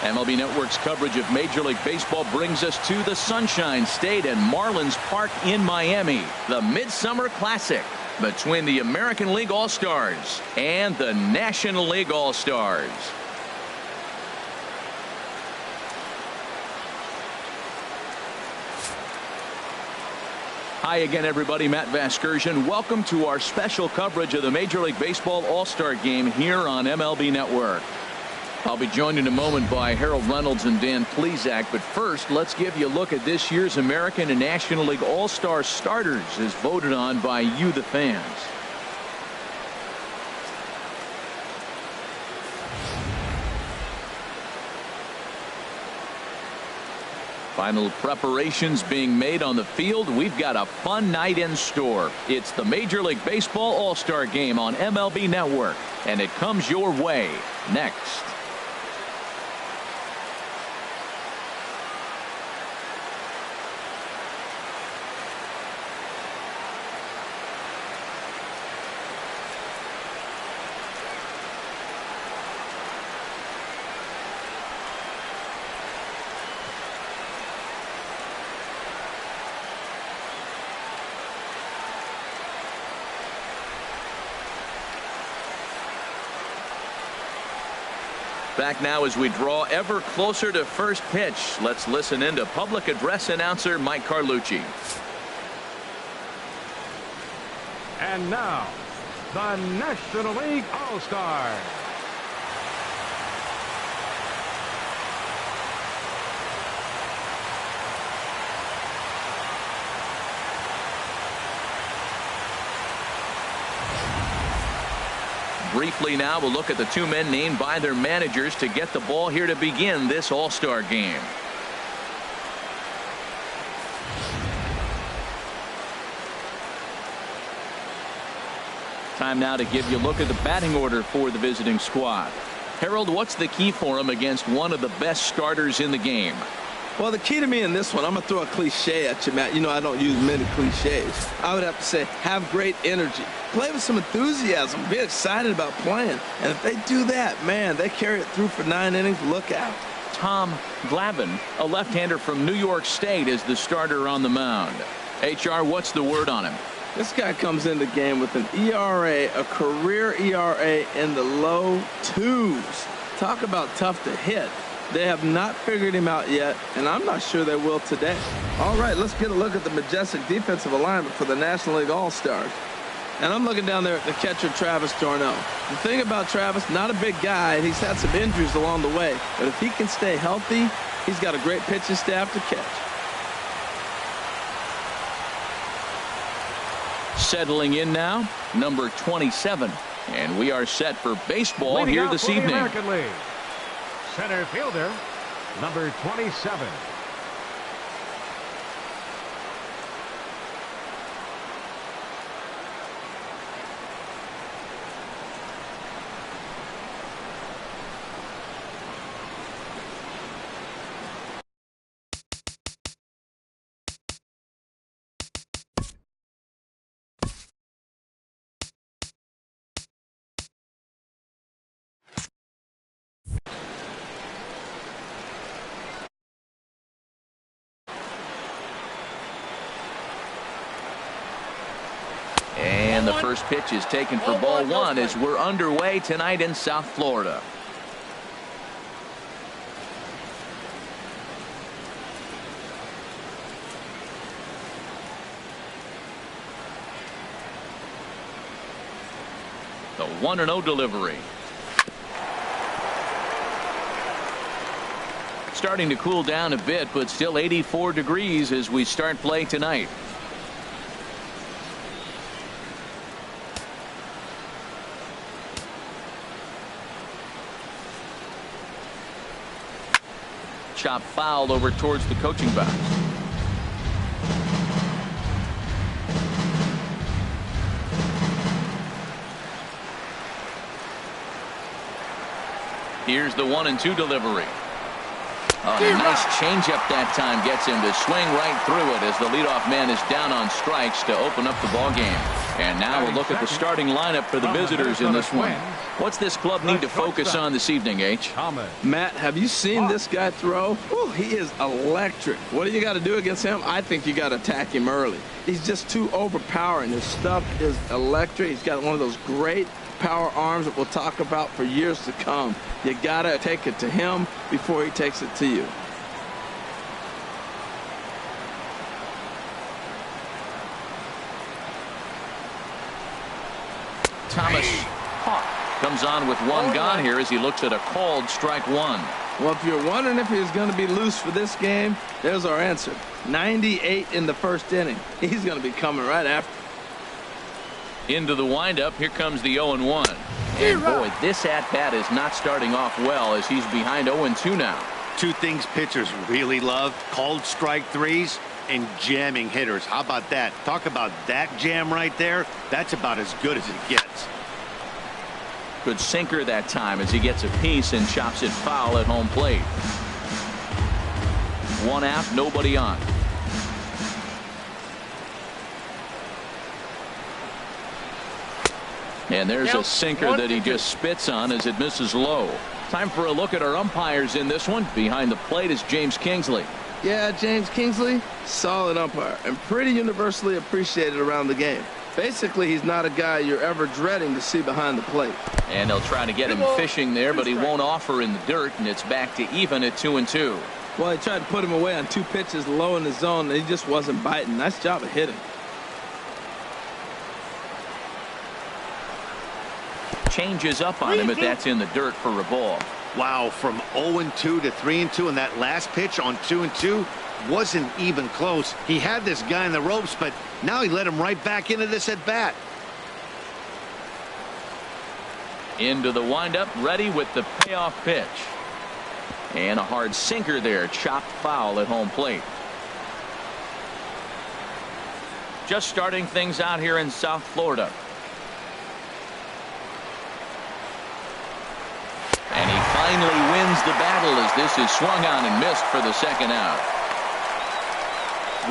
MLB Network's coverage of Major League Baseball brings us to the Sunshine State and Marlins Park in Miami. The Midsummer Classic between the American League All-Stars and the National League All-Stars. Hi again, everybody. Matt Vasgersian. Welcome to our special coverage of the Major League Baseball All-Star Game here on MLB Network. I'll be joined in a moment by Harold Reynolds and Dan Plesac, but first let's give you a look at this year's American and National League All-Star starters as voted on by you, the fans. Final preparations being made on the field. We've got a fun night in store. It's the Major League Baseball All-Star Game on MLB Network, and it comes your way next. Back now as we draw ever closer to first pitch. Let's listen in to public address announcer Mike Carlucci. And now, the National League All-Stars. Briefly now, we'll look at the two men named by their managers to get the ball here to begin this All-Star game. Time now to give you a look at the batting order for the visiting squad. Harold, what's the key for him against one of the best starters in the game? Well, the key to me in this one, I'm going to throw a cliche at you, Matt. You know I don't use many cliches. I would have to say have great energy. Play with some enthusiasm. Be excited about playing. And if they do that, man, they carry it through for 9 innings. Look out. Tom Glavine, a left-hander from New York State, is the starter on the mound. HR, what's the word on him? This guy comes in the game with an ERA, a career ERA in the low 2s. Talk about tough to hit. They have not figured him out yet, and I'm not sure they will today. All right, let's get a look at the majestic defensive alignment for the National League All-Stars. And I'm looking down there at the catcher, Travis d'Arnaud. The thing about Travis, not a big guy, and he's had some injuries along the way. But if he can stay healthy, he's got a great pitching staff to catch. Settling in now, number 27. And we are set for baseball Leading here this evening. American League, center fielder, number 27. And the first pitch is taken for ball one as we're underway tonight in South Florida. The 1-0 delivery. Starting to cool down a bit, but still 84 degrees as we start play tonight. Chop foul over towards the coaching box. Here's the 1-2 delivery. A nice changeup that time gets him to swing right through it as the leadoff man is down on strikes to open up the ball game. And now we'll look at the starting lineup for the visitors in this one. What's this club need to focus on this evening, H? Matt, have you seen this guy throw? Whew, he is electric. What do you got to do against him? I think you got to attack him early. He's just too overpowering. His stuff is electric. He's got one of those great power arms that we'll talk about for years to come. You got to take it to him before he takes it to you. Thomas comes on with one gone here as he looks at a called strike one. Well, if you're wondering if he's going to be loose for this game, there's our answer. 98 in the first inning. He's going to be coming right after. Into the windup. Here comes the 0-1. And boy, this at-bat is not starting off well as he's behind 0-2 now. Two things pitchers really love: called strike threes and jamming hitters. How about that? Talk about that jam right there. That's about as good as it gets. Good sinker that time as he gets a piece and chops it foul at home plate. One out, nobody on. And there's a sinker that he just spits on as it misses low. Time for a look at our umpires in this one. Behind the plate is James Kingsley. Yeah, James Kingsley, solid umpire and pretty universally appreciated around the game. Basically, he's not a guy you're ever dreading to see behind the plate. And they'll try to get him fishing there, but he won't offer in the dirt, and it's back to even at 2-2. Well, he tried to put him away on two pitches low in the zone, and he just wasn't biting. Nice job of hitting. Changes up on him if that's in the dirt for a ball. Wow, from 0-2 to 3-2, and that last pitch on 2-2 wasn't even close. He had this guy in the ropes, but now he let him right back into this at bat. Into the windup, ready with the payoff pitch. And a hard sinker there, chopped foul at home plate. Just starting things out here in South Florida. And he finally wins the battle as this is swung on and missed for the second out.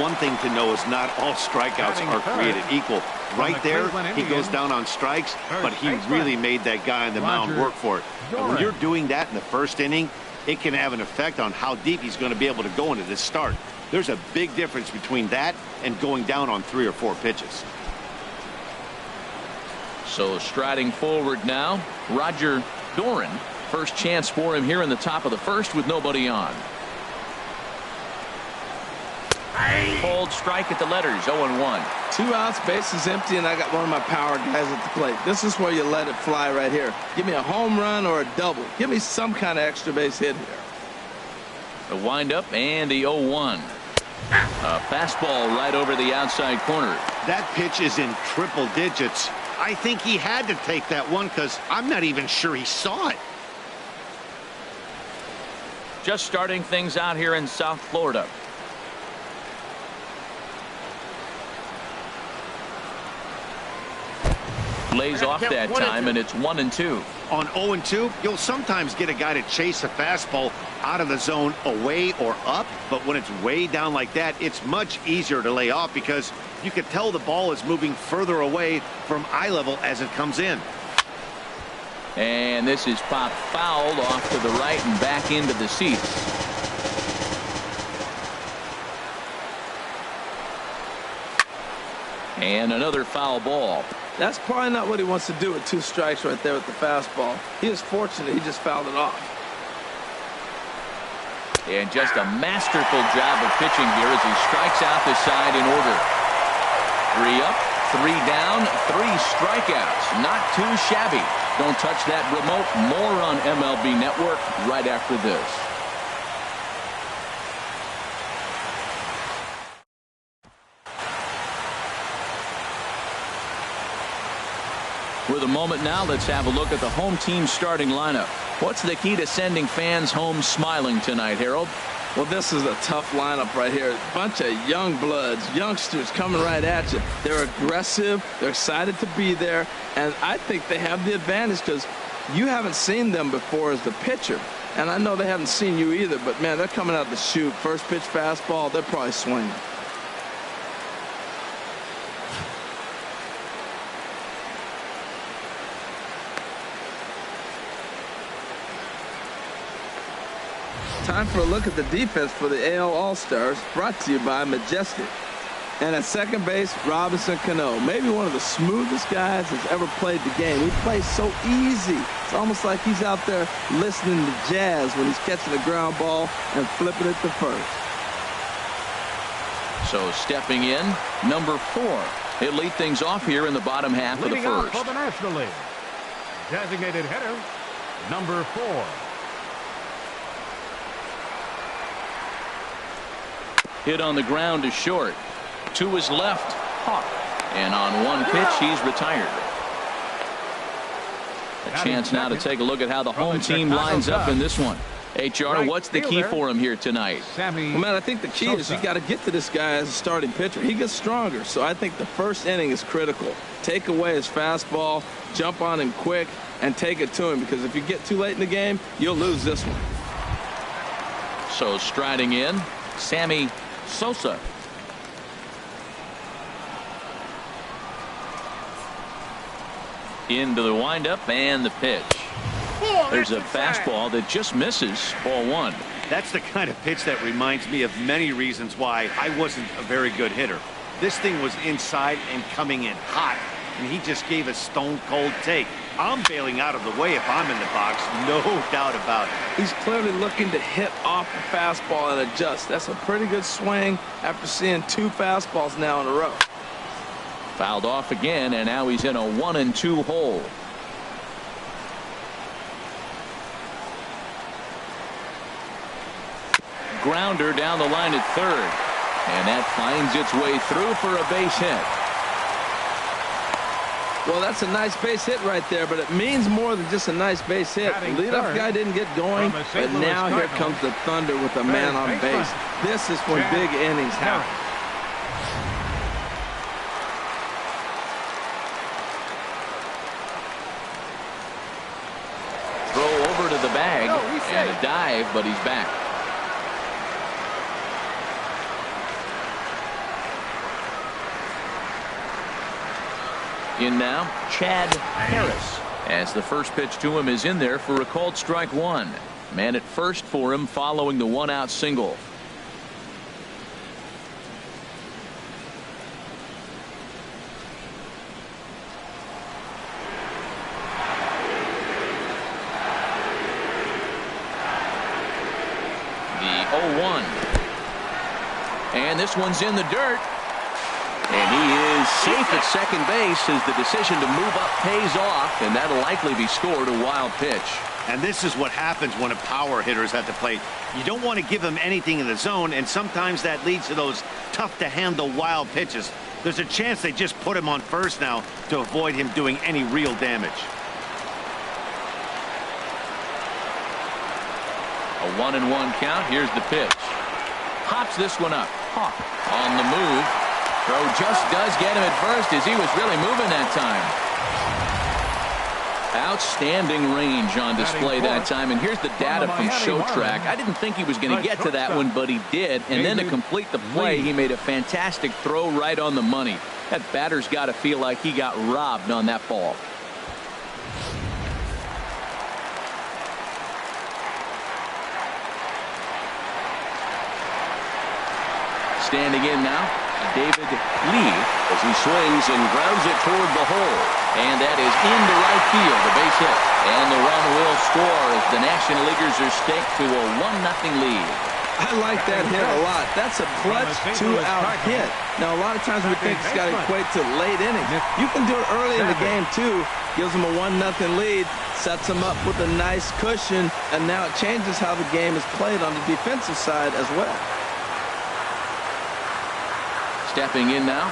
One thing to know is not all strikeouts are created equal. Right there, he goes down on strikes, but he really made that guy on the mound work for it. And when you're doing that in the first inning, it can have an effect on how deep he's going to be able to go into this start. There's a big difference between that and going down on 3 or 4 pitches. So striding forward now, Roger Doran. First chance for him here in the top of the first with nobody on. Cold strike at the letters, 0-1. 2 outs, bases empty, and I got one of my power guys at the plate. This is where you let it fly right here. Give me a home run or a double. Give me some kind of extra base hit here. The windup and the 0-1. A fastball right over the outside corner. That pitch is in triple digits. I think he had to take that one because I'm not even sure he saw it. Just starting things out here in South Florida. Lays off that time, and it's 1-2. On 0-2, you'll sometimes get a guy to chase a fastball out of the zone away or up, but when it's way down like that, it's much easier to lay off because you can tell the ball is moving further away from eye level as it comes in. And this is popped foul off to the right and back into the seats. And another foul ball. That's probably not what he wants to do with 2 strikes right there with the fastball. He is fortunate he just fouled it off. And just a masterful job of pitching here as he strikes out the side in order. 3 up, 3 down, 3 strikeouts. Not too shabby. Don't touch that remote. More on MLB Network right after this. With a moment now, let's have a look at the home team starting lineup. What's the key to sending fans home smiling tonight, Harold? Well, this is a tough lineup right here. A bunch of young bloods, youngsters coming right at you. They're aggressive. They're excited to be there. And I think they have the advantage because you haven't seen them before as the pitcher. And I know they haven't seen you either, but, man, they're coming out to shoot. First pitch fastball, they're probably swinging. Time for a look at the defense for the AL All-Stars, brought to you by Majestic. And at second base, Robinson Cano, maybe one of the smoothest guys that's ever played the game. He plays so easy. It's almost like he's out there listening to jazz when he's catching a ground ball and flipping it to first. So stepping in, number 4. He'll lead things off here in the bottom half of the Leading off first. for the National League, designated hitter, number 4. Hit on the ground to short. To his left, Hawk. And on one pitch, he's retired. A chance now to take a look at how the home team lines up in this one. HR, what's the key for him here tonight? Well, man, I think the key is you got to get to this guy as a starting pitcher. He gets stronger, so I think the first inning is critical. Take away his fastball, jump on him quick, and take it to him, because if you get too late in the game, you'll lose this one. So striding in, Sammy Sosa. Into the windup and the pitch. There's a fastball that just misses, ball 1. That's the kind of pitch that reminds me of many reasons why I wasn't a very good hitter. This thing was inside and coming in hot, and he just gave a stone-cold take. I'm bailing out of the way if I'm in the box, no doubt about it. He's clearly looking to hit off the fastball and adjust. That's a pretty good swing after seeing 2 fastballs now in a row. Fouled off again, and now he's in a 1-2 hole. Grounder down the line at third, and that finds its way through for a base hit. Well, that's a nice base hit right there, but it means more than just a nice base hit. The leadoff guy didn't get going, but now here comes the Thunder with a man on base. This is when big innings happen. Throw over to the bag, and a dive, but he's back. In now, Chad Harris, as the first pitch to him is in there for a called strike 1. Man at first for him following the 1-out single. The 0-1. And this one's in the dirt. And he is safe at second base as the decision to move up pays off, and that'll likely be scored a wild pitch. And this is what happens when a power hitter is at the plate. You don't want to give him anything in the zone, and sometimes that leads to those tough-to-handle wild pitches. There's a chance they just put him on first now to avoid him doing any real damage. A 1-1 count. Here's the pitch. Hops this one up. Hawk on the move. Throw just does get him at first as he was really moving that time. Outstanding range on display that time. And here's the data from ShowTrack. I didn't think he was going to get to that one, but he did. And then to complete the play, he made a fantastic throw right on the money. That batter's got to feel like he got robbed on that ball. Standing in now, David Lee, as he swings and grounds it toward the hole. And that is into right field, a base hit. And the run will score as the National Leaguers are staked to a 1-0 lead. I like that hit a lot. That's a clutch 2-out hit. Now, a lot of times we think it's got to equate to late innings. You can do it early in the game, too. Gives them a 1-0 lead, sets them up with a nice cushion, and now it changes how the game is played on the defensive side as well. Stepping in now,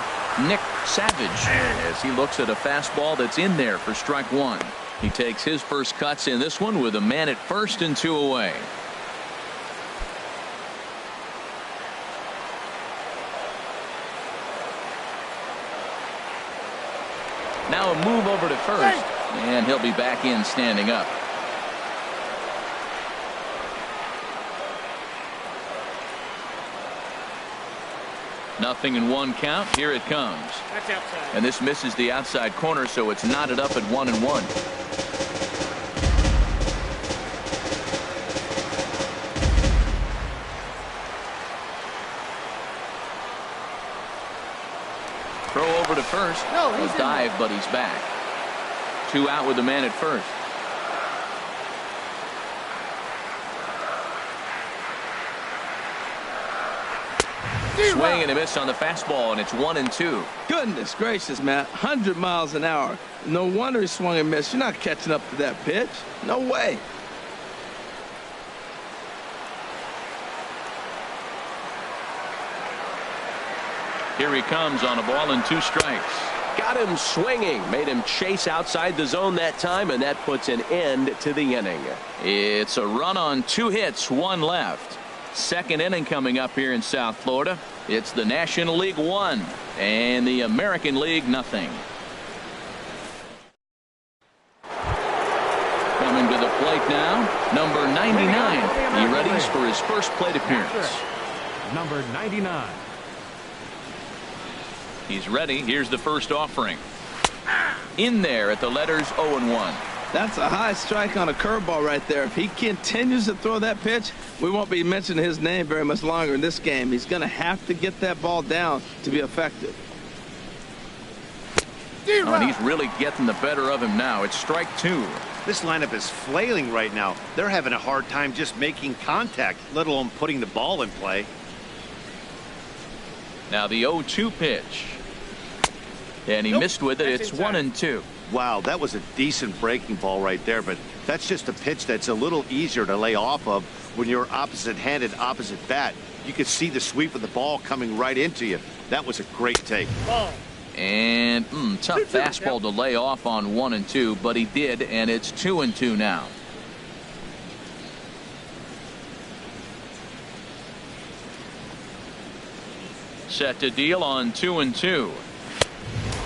Nick Savage, as he looks at a fastball that's in there for strike 1. He takes his first cuts in this one with a man at first and 2 away. Now a move over to first, and he'll be back in standing up. 0-1 count. Here it comes. And this misses the outside corner, so it's knotted up at 1-1. Throw over to first. A dive, but he's back. 2 out with the man at first. Swing and a miss on the fastball, and it's 1-2. Goodness gracious, Matt. 100 miles an hour. No wonder he swung and missed. You're not catching up to that pitch. No way. Here he comes on a ball and 2 strikes. Got him swinging. Made him chase outside the zone that time, and that puts an end to the inning. It's a run on 2 hits, 1 left. Second inning coming up here in South Florida. It's the National League 1 and the American League nothing. Coming to the plate now, number 99. He readies for his first plate appearance. Number 99. He's ready. Here's the first offering. In there at the letters 0-1. That's a high strike on a curveball right there. If he continues to throw that pitch, we won't be mentioning his name very much longer in this game. He's going to have to get that ball down to be effective. Oh, and he's really getting the better of him now. It's strike 2. This lineup is flailing right now. They're having a hard time just making contact, let alone putting the ball in play. Now the 0-2 pitch. And he missed with it. It's 1-2. Wow, that was a decent breaking ball right there, but that's just a pitch that's a little easier to lay off of when you're opposite-handed, opposite bat. You could see the sweep of the ball coming right into you. That was a great take. And tough fastball to lay off on 1-2, but he did, and it's 2-2 now. Set to deal on 2-2.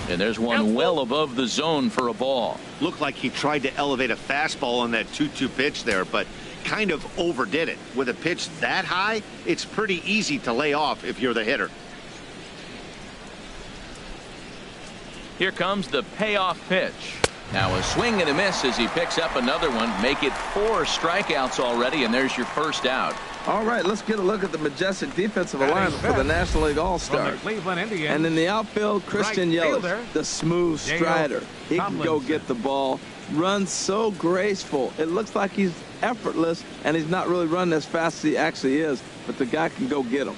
And there's one well above the zone for a ball. Looked like he tried to elevate a fastball on that 2-2 pitch there, but kind of overdid it. With a pitch that high, it's pretty easy to lay off if you're the hitter. Here comes the payoff pitch. Now a swing and a miss as he picks up another one. Make it 4 strikeouts already, and there's your first out. All right, let's get a look at the majestic defensive alignment for the National League All-Stars. And in the outfield, Christian Yelich, the smooth strider. He can go get the ball, runs so graceful. It looks like he's effortless, and he's not really running as fast as he actually is, but the guy can go get him.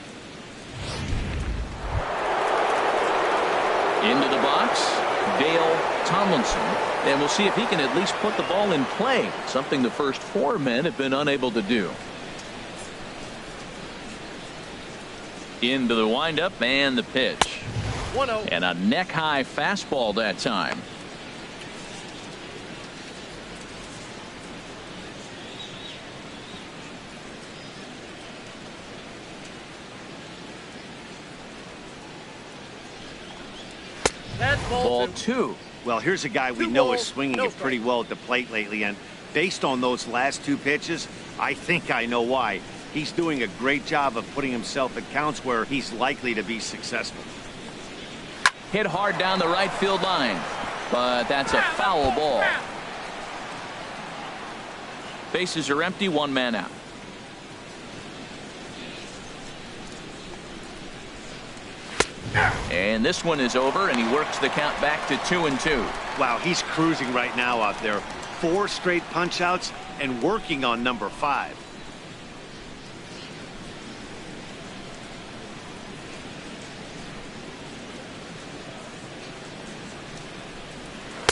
Into the box, Dale Tomlinson. And we'll see if he can at least put the ball in play, something the first 4 men have been unable to do. Into the windup and the pitch. 1-0. And a neck-high fastball that time. Ball 2. Well, here's a guy we know is swinging it pretty well at the plate lately, and based on those last 2 pitches, I think I know why. He's doing a great job of putting himself at counts where he's likely to be successful. Hit hard down the right field line, but that's a foul ball. Bases are empty, 1 man out. And this one is over, and he works the count back to 2-2. Wow, he's cruising right now out there. 4 straight punch outs and working on number 5.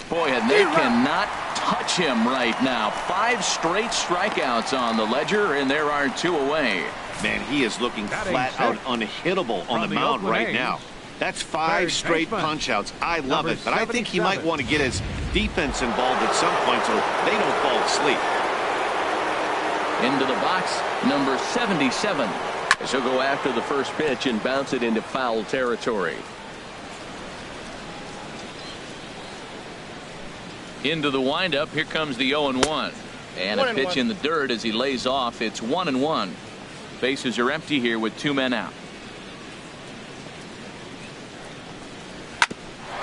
Boy, and they cannot touch him right now. 5 straight strikeouts on the ledger, and there are 2 away. Man, he is looking flat out unhittable on the mound right now. That's 5 straight punch outs. I love it, but I think he might want to get his defense involved at some point so they don't fall asleep. Into the box, number 77. As he'll go after the first pitch and bounce it into foul territory. Into the windup, here comes the 0-1. And a pitch in the dirt as he lays off. It's 1-1. Bases are empty here with 2 men out.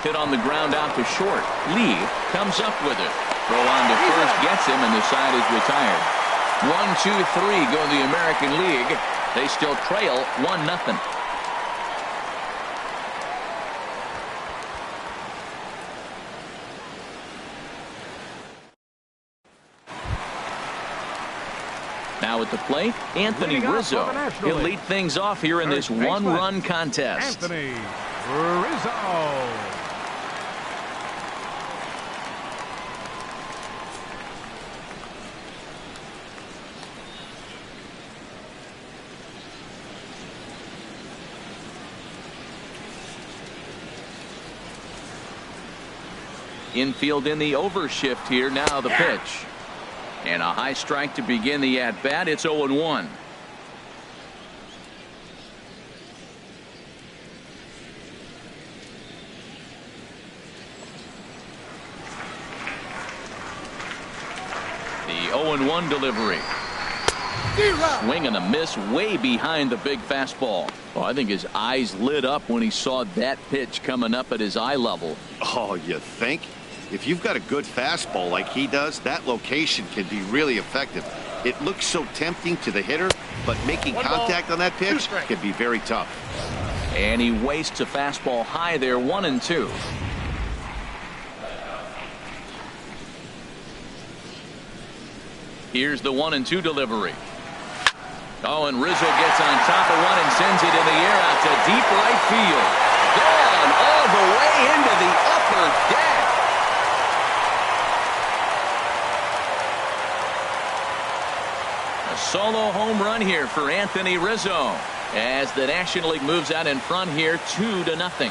hit on the ground out to short. Lee comes up with it. Throw on to first gets him, and the side is retired. 1-2-3 go the American League. They still trail 1-0. Now at the plate, Anthony Rizzo. He'll lead things off here in this one-run contest. Anthony Rizzo. Infield in the overshift here. Now the pitch. And a high strike to begin the at-bat. It's 0-1. The 0-1 delivery. Swing and a miss way behind the big fastball. Well, I think his eyes lit up when he saw that pitch coming up at his eye level. Oh, you think? If you've got a good fastball like he does, that location can be really effective. It looks so tempting to the hitter, but making contact on that pitch can be very tough. And he wastes a fastball high there, 1-2. Here's the 1-2 delivery. Oh, and Rizzo gets on top of one and sends it in the air out to deep right field. Gone all the way into the upper deck. A solo home run here for Anthony Rizzo as the National League moves out in front here 2-0.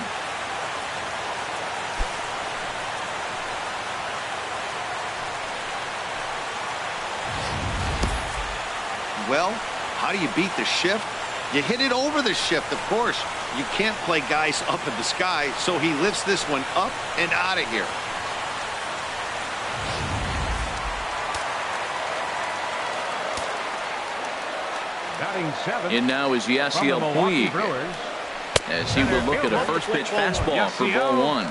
Well, how do you beat the shift? You hit it over the shift, of course. You can't play guys up in the sky, so he lifts this one up and out of here. And now is Yasiel Puig as he will look at a first pitch fastball for ball one.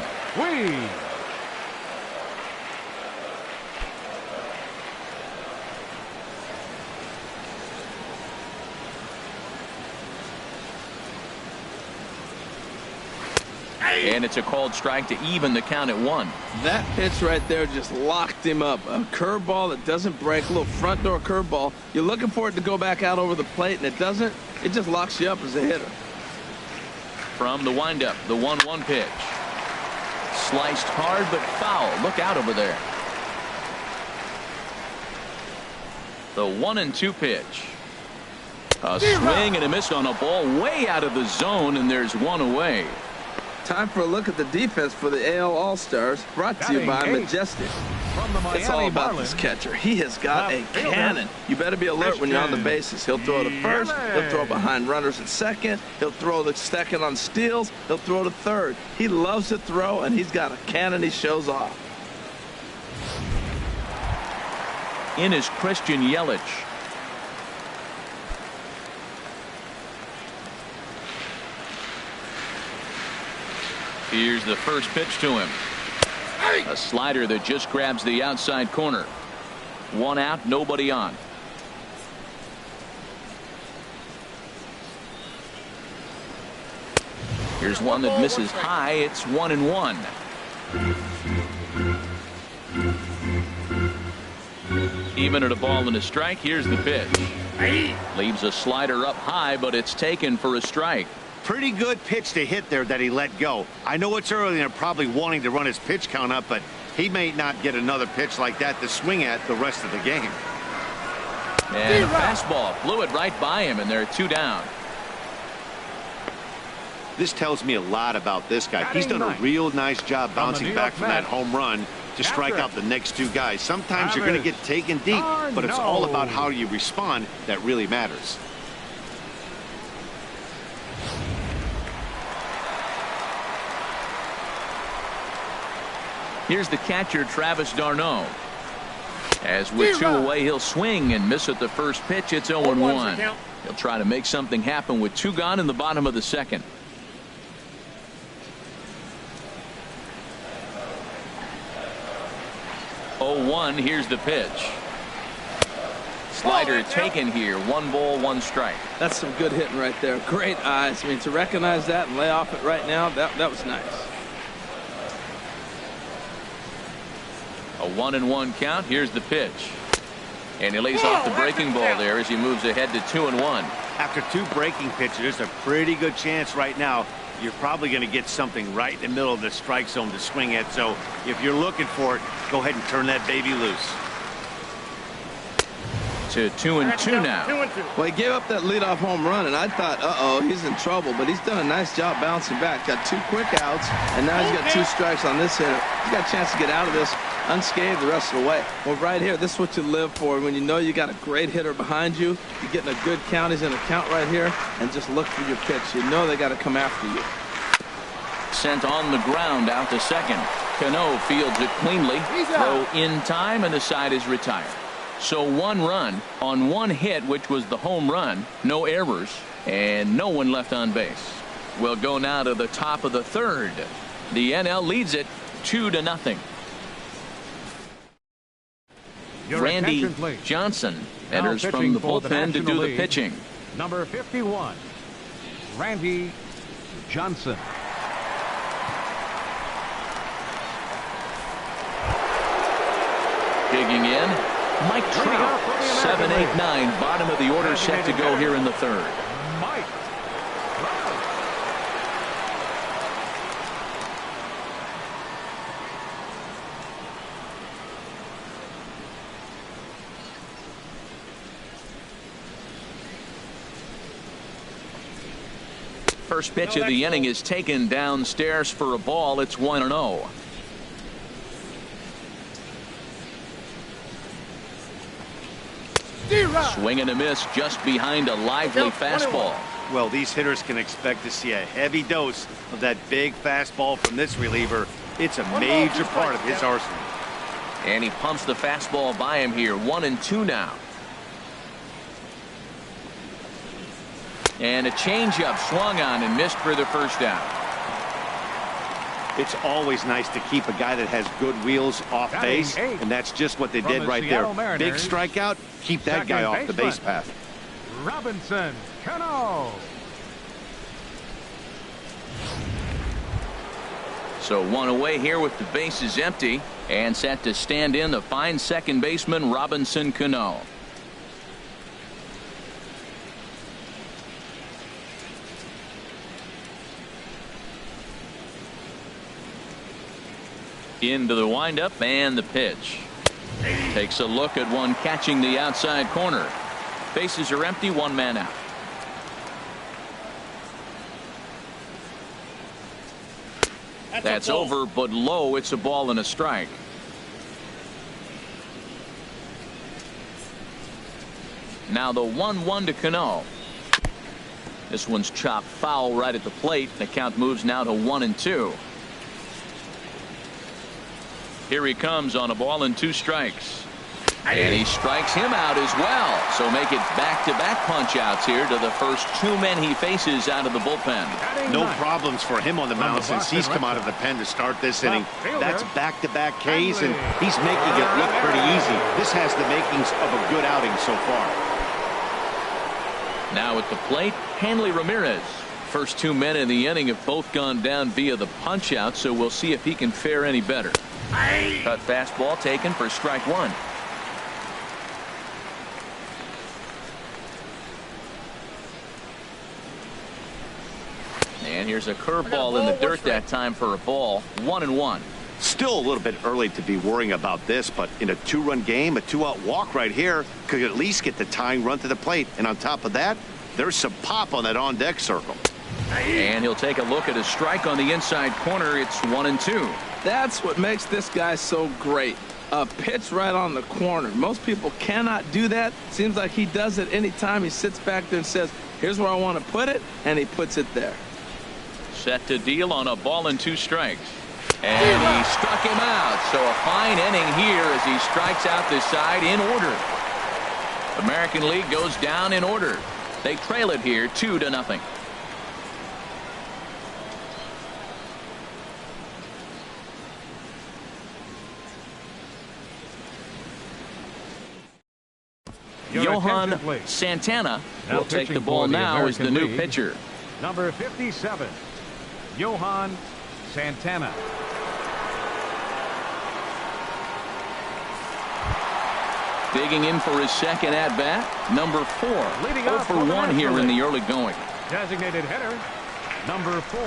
And it's a called strike to even the count at 1. That pitch right there just locked him up. A curveball that doesn't break, a little front door curveball. You're looking for it to go back out over the plate, and it doesn't. It just locks you up as a hitter. From the windup, the 1-1 pitch. Sliced hard but foul. Look out over there. The 1-2 pitch. A swing and a miss on a ball way out of the zone, and there's one away. Time for a look at the defense for the AL All-Stars, brought to you by Majestic. It's all about this catcher. He has got a cannon. You better be alert when you're on the bases. He'll throw to first. He'll throw behind runners at second. He'll throw to second on steals. He'll throw to third. He loves to throw, and he's got a cannon he shows off. In is Christian Yelich. Here's the first pitch to him. A slider that just grabs the outside corner. One out, nobody on. Here's one that misses high. It's 1-1. Even at a ball and a strike. Here's the pitch. Leaves a slider up high, but it's taken for a strike. Pretty good pitch to hit there that he let go. I know it's early and probably wanting to run his pitch count up, but he may not get another pitch like that to swing at the rest of the game. And a fastball blew it right by him, and they're 2 down. This tells me a lot about this guy. He's done a real nice job bouncing back from that home run to strike out the next 2 guys. Sometimes you're going to get taken deep, but it's all about how you respond that really matters. Here's the catcher, Travis d'Arnaud. As with 2 away, he'll swing and miss at the first pitch. It's 0-1. He'll try to make something happen with 2 gone in the bottom of the second. 0-1. Here's the pitch. Slider taken here. 1 ball, 1 strike. That's some good hitting right there. Great eyes. I mean, to recognize that and lay off it right now, that was nice. A 1-1 count. Here's the pitch. And he lays off the breaking ball there as he moves ahead to 2-1. After 2 breaking pitches, there's a pretty good chance right now you're probably going to get something right in the middle of the strike zone to swing at. So if you're looking for it, go ahead and turn that baby loose. To 2-2 now. Well, he gave up that leadoff home run, and I thought, uh-oh, he's in trouble. But he's done a nice job bouncing back. Got 2 quick outs, and now he's got 2 strikes on this hitter. He's got a chance to get out of this unscathed the rest of the way. Well, right here, this is what you live for. When you know you got a great hitter behind you, you're getting a good count. He's in a count right here, and just look for your pitch. You know they got to come after you. Sent on the ground out to second. Cano fields it cleanly. Throw in time, and the side is retired. So 1 run on 1 hit, which was the home run. No errors, and no one left on base. We'll go now to the top of the 3rd. The NL leads it 2-0. Randy Johnson enters from the bullpen to do the pitching. Number 51, Randy Johnson. Digging in, Mike Trout. 7, 8, 9. Bottom of the order set to go here in the 3rd. Mike. First pitch of the inning is taken downstairs for a ball. It's 1-0. Swing and a miss just behind a lively fastball. Well, these hitters can expect to see a heavy dose of that big fastball from this reliever. It's a major part of his arsenal. And he pumps the fastball by him here. 1-2 now. And a changeup swung on and missed for the first down. It's always nice to keep a guy that has good wheels off base, and that's just what they did right there. Big strikeout, keep that guy off the base path. Robinson Cano. So 1 away here with the bases empty, and set to stand in the fine second baseman Robinson Cano. Into the windup and the pitch. Takes a look at one catching the outside corner. Bases are empty, 1 man out. That's over, but low. It's a ball and a strike. Now the 1-1 to Cano. This one's chopped foul right at the plate. The count moves now to 1-2. Here he comes on a ball and 2 strikes. And he strikes him out as well. So make it back-to-back punch-outs here to the first 2 men he faces out of the bullpen. No problems for him on the mound since he's come out of the pen to start this inning. That's back-to-back Ks, and he's making it look pretty easy. This has the makings of a good outing so far. Now at the plate, Hanley Ramirez. First 2 men in the inning have both gone down via the punch-out, so we'll see if he can fare any better. Cut fastball taken for strike 1. And here's a curveball in the dirt that time for a ball. 1-1. Still a little bit early to be worrying about this, but in a 2-run game, a 2-out walk right here could at least get the tying run to the plate. And on top of that, there's some pop on that on-deck circle. And he'll take a look at a strike on the inside corner. It's 1-2. That's what makes this guy so great. A pitch right on the corner. Most people cannot do that. Seems like he does it anytime he sits back there and says, here's where I want to put it, and he puts it there. Set to deal on a ball and 2 strikes. And he struck him out. So a fine inning here as he strikes out this side in order. American League goes down in order. They trail it here 2-0. Johan Santana will take the ball now as the new pitcher. Number 57, Johan Santana. Digging in for his second at-bat, number 4. Leading 0 off for for the 1 here in the early going. Designated hitter, number 4.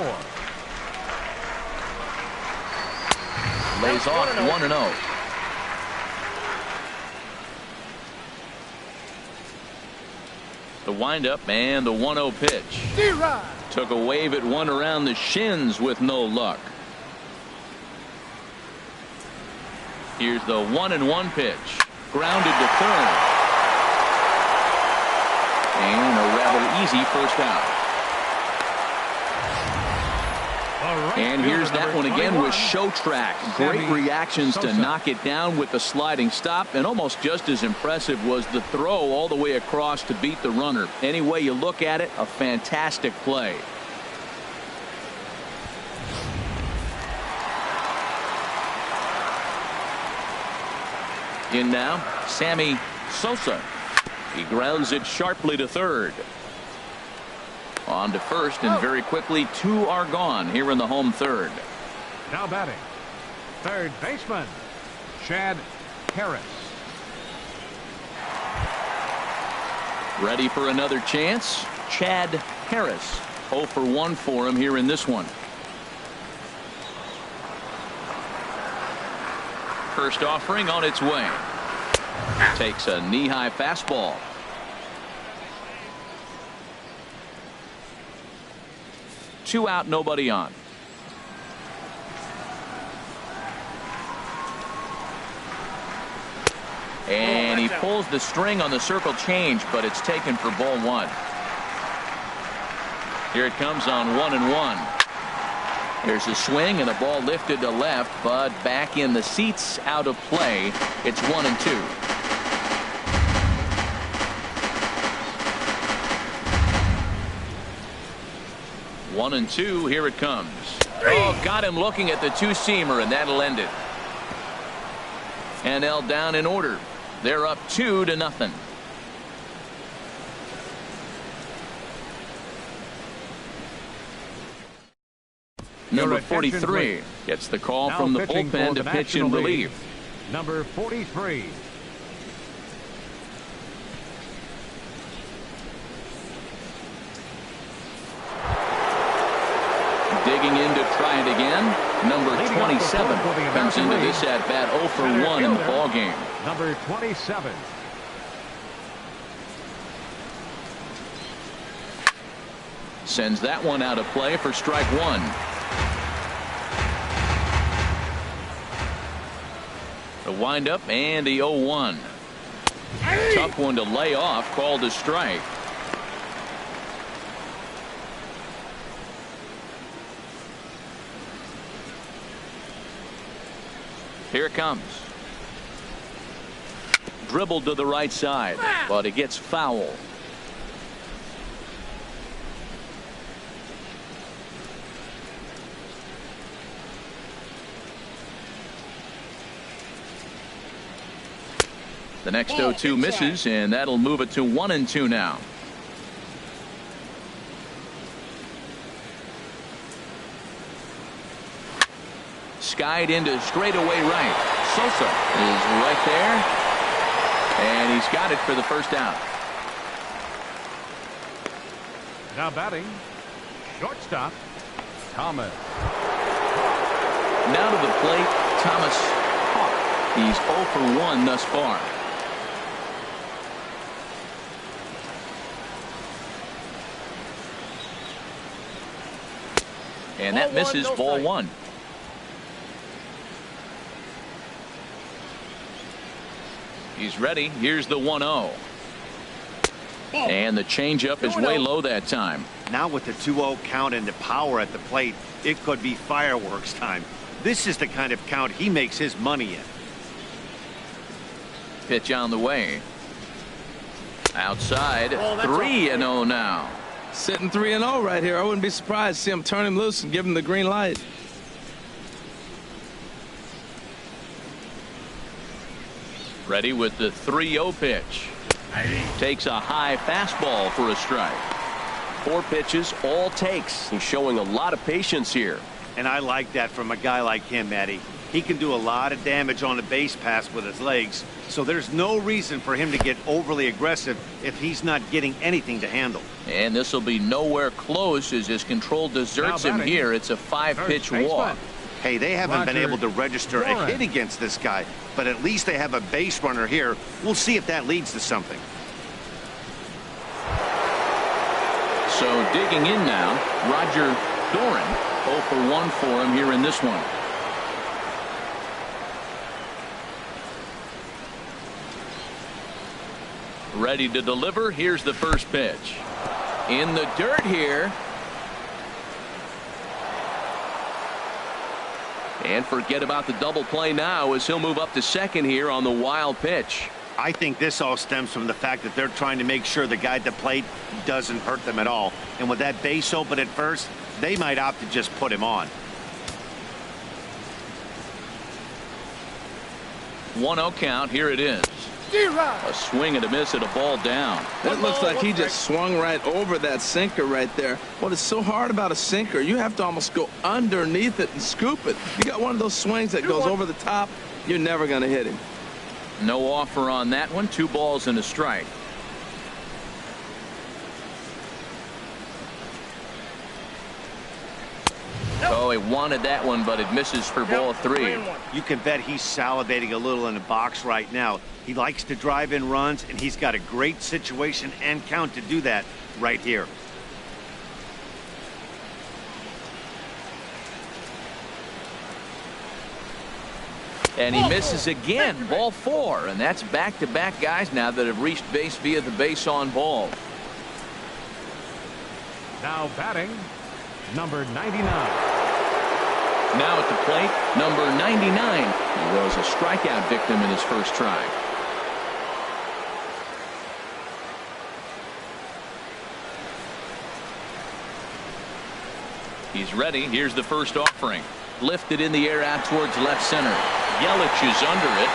Lays off 1-0. The windup and the 1-0 pitch. Took a wave at one around the shins with no luck. Here's the 1-1 pitch. Grounded to third. And a rather easy first out. And here's that one again with show track. Great reactions to knock it down with the sliding stop, and almost just as impressive was the throw all the way across to beat the runner. Any way you look at it, a fantastic play. In now, Sammy Sosa. He grounds it sharply to third. On to first, and very quickly 2 are gone here in the home third. Now batting, third baseman, Chad Harris. Ready for another chance? Chad Harris. 0 for 1 for him here in this one. First offering on its way. Takes a knee-high fastball. Two out, nobody on. And he pulls the string on the circle change, but it's taken for ball 1. Here it comes on 1-1. There's a swing and a ball lifted to left, but back in the seats, out of play. It's 1-2. One and two. Here it comes. Oh, got him looking at the two-seamer, and that'll end it. NL down in order. They're up 2-0. Number 43 gets the call from the bullpen to pitch in relief. Number 43. Digging in to try it again. Number 27 comes into this at bat 0 for 1 in the ball game. Number 27. Sends that one out of play for strike 1. The windup and the 0-1. Tough one to lay off, called a strike. Here it comes. Dribbled to the right side, but it gets foul. The next 0-2 misses, and that'll move it to 1-2 now. Skied into straightaway right. Sosa is right there, and he's got it for the first out. Now batting, shortstop, Thomas. Now to the plate, Thomas Hawk. He's 0 for 1 thus far. And that misses ball 1. He's ready. Here's the 1-0. And the changeup is way low that time. Now with the 2-0 count and the power at the plate, it could be fireworks time. This is the kind of count he makes his money in. Pitch on the way. Outside. 3-0 now. Sitting 3-0 right here. I wouldn't be surprised to see him turn him loose and give him the green light. Ready with the 3-0 pitch. Takes a high fastball for a strike. 4 pitches, all takes. He's showing a lot of patience here. And I like that from a guy like him, Eddie. He can do a lot of damage on a base pass with his legs, so there's no reason for him to get overly aggressive if he's not getting anything to handle. And this will be nowhere close as his control deserts him here. It's a 5-pitch walk. Hey, they haven't been able to register a hit against this guy, but at least they have a base runner here. We'll see if that leads to something. So digging in now, Roger Doran. 0 for 1 for him here in this one. Ready to deliver. Here's the first pitch. In the dirt here. And forget about the double play now as he'll move up to second here on the wild pitch. I think this all stems from the fact that they're trying to make sure the guy at the plate doesn't hurt them at all. And with that base open at first, they might opt to just put him on. 1-0 count. Here it is. A swing and a miss at a ball down. That looks like he just swung right over that sinker right there. What is so hard about a sinker, you have to almost go underneath it and scoop it. You got one of those swings that goes over the top, you're never going to hit him. No offer on that one. 2 balls and a strike. Oh, he wanted that one, but it misses for ball 3. You can bet he's salivating a little in the box right now. He likes to drive in runs, and he's got a great situation and count to do that right here. And he misses again. Ball 4, and that's back-to-back guys now that have reached base via the base on ball. Now batting, number 99. Now at the plate, number 99. He was a strikeout victim in his first try. He's ready. Here's the first offering. Lifted in the air out towards left center. Yelich is under it.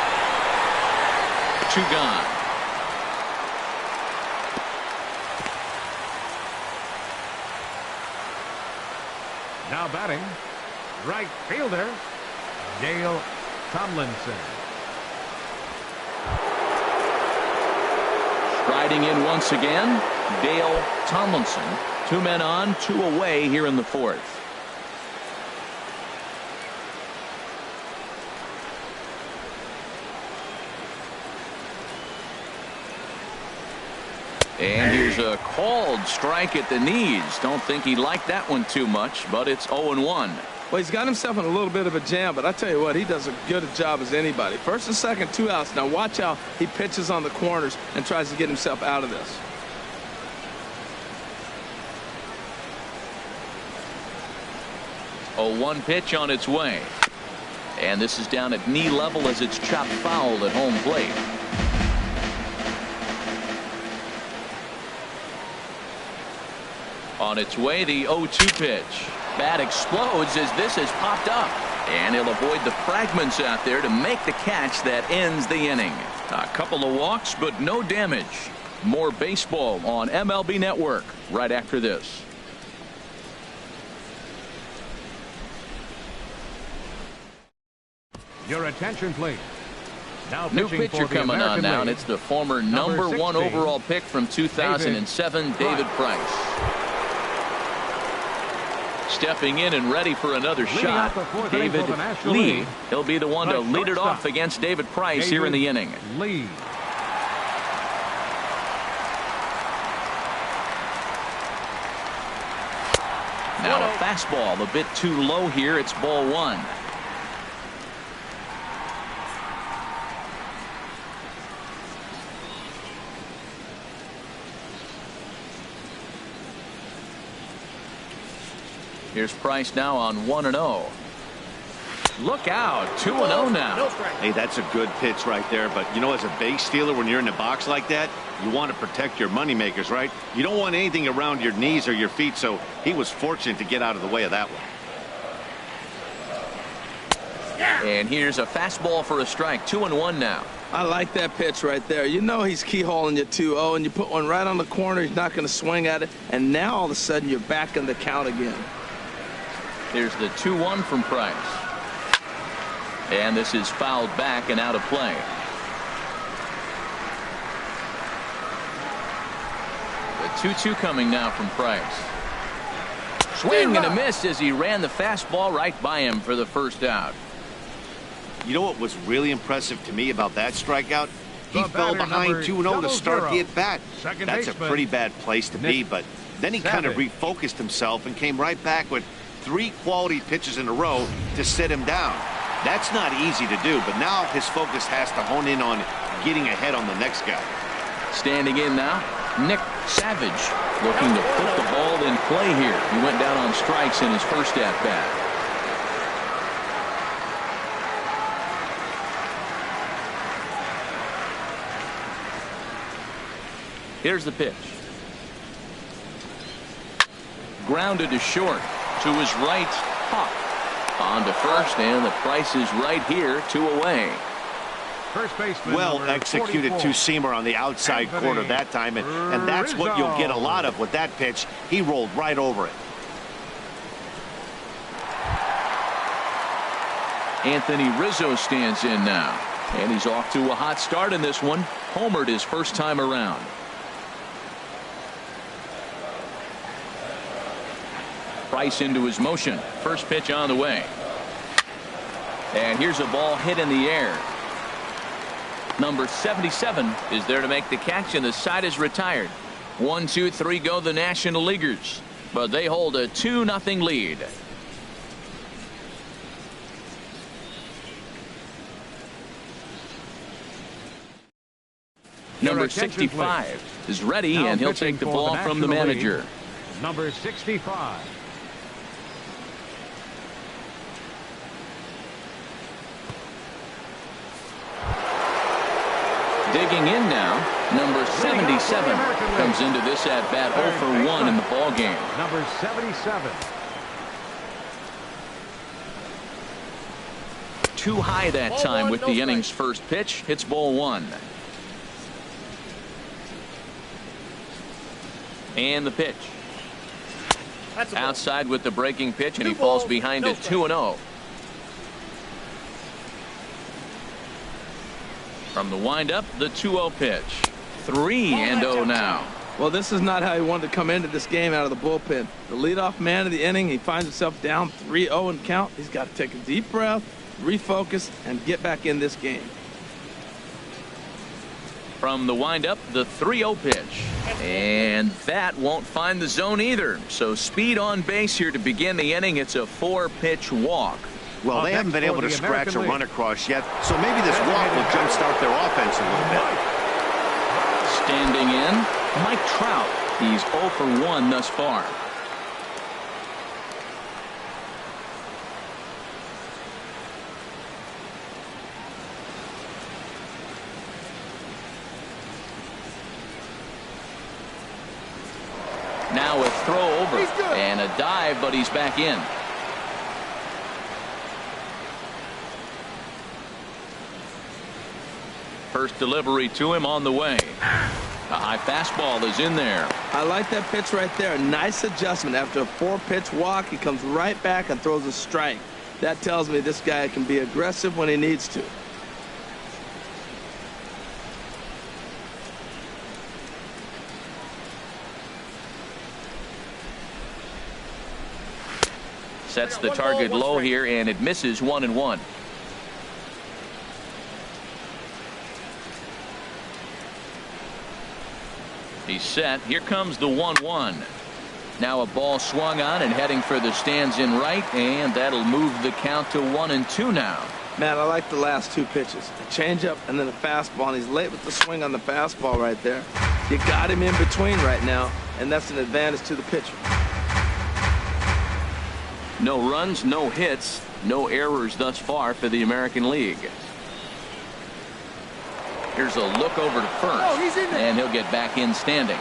2 gone. Now batting, right fielder, Dale Tomlinson. Striding in once again, Dale Tomlinson. 2 men on, 2 away here in the 4th. And here's a called strike at the knees. Don't think he liked that one too much, but it's 0-1. Well, he's got himself in a little bit of a jam, but I tell you what, he does as good a job as anybody. First and second, 2 outs. Now watch how he pitches on the corners and tries to get himself out of this. A 1 pitch on its way. And this is down at knee level as it's chopped foul at home plate. On its way, the 0-2 pitch. Bat explodes as this has popped up. And he'll avoid the fragments out there to make the catch that ends the inning. A couple of walks, but no damage. More baseball on MLB Network right after this. Your attention, please. Now New pitcher coming on now, and it's the former number 1 overall pick from 2007, David Price. Stepping in and ready for another shot, David Lee. He'll be the one to lead it off against David Price here in the inning. Lee. Now a fastball a bit too low here. It's ball 1. Here's Price now on 1-0. Look out, 2-0 now. Hey, that's a good pitch right there. But, you know, as a base stealer, when you're in the box like that, you want to protect your moneymakers, right? You don't want anything around your knees or your feet, so he was fortunate to get out of the way of that one. And here's a fastball for a strike. 2-1 now. I like that pitch right there. You know he's keyholing you 2-0, and you put one right on the corner. He's not going to swing at it. And now all of a sudden you're back in the count again. Here's the 2-1 from Price. And this is fouled back and out of play. The 2-2 coming now from Price. Swing and a miss as he ran the fastball right by him for the first out. You know what was really impressive to me about that strikeout? He fell behind 2-0 to start the at-bat. That's a pretty bad place to be, but then he kind of refocused himself and came right back with 3 quality pitches in a row to sit him down. That's not easy to do, but now his focus has to hone in on getting ahead on the next guy. Standing in now, Nick Savage looking to put the ball in play here. He went down on strikes in his first at-bat. Here's the pitch. Grounded to short. To his right, Hawk. On to first, and the Price is right here, 2 away. First baseman, well executed 2-seamer on the outside corner that time, and that's what you'll get a lot of with that pitch. He rolled right over it. Anthony Rizzo stands in now, and he's off to a hot start in this one. Homered his first time around. Price into his motion. First pitch on the way. And here's a ball hit in the air. Number 77 is there to make the catch, and the side is retired. 1, 2, 3 go the National Leaguers, but they hold a 2-0 lead. Number 65 is ready, and he'll take the ball from the manager. Number 65. Digging in now, number 77 comes into this at-bat 0 for 1 in the ball game. Number 77. Too high that time with the inning's first pitch. Hits ball 1. And the pitch. Outside with the breaking pitch, and he falls behind it 2-0. From the windup, the 2-0 pitch. 3-0 now. Well, this is not how he wanted to come into this game out of the bullpen. The leadoff man of the inning, he finds himself down 3-0 in count. He's got to take a deep breath, refocus, and get back in this game. From the windup, the 3-0 pitch. And that won't find the zone either. So speed on base here to begin the inning. It's a 4-pitch walk. Well, they haven't been able to scratch a run across yet, so maybe this walk will jumpstart their offense a little bit. Standing in, Mike Trout. He's 0 for 1 thus far. Now a throw over and a dive, but he's back in. First delivery to him on the way. A high fastball is in there. I like that pitch right there. Nice adjustment. After a 4-pitch walk, he comes right back and throws a strike. That tells me this guy can be aggressive when he needs to. Sets the target low here, and it misses 1-1. He's set. Here comes the 1-1. Now a ball swung on and heading for the stands in right, and that'll move the count to 1-2 now. Man, I like the last 2 pitches. A changeup and then a fastball, and he's late with the swing on the fastball right there. You got him in between right now, and that's an advantage to the pitcher. No runs, no hits, no errors thus far for the American League. Here's a look over to first, and he'll get back in standing.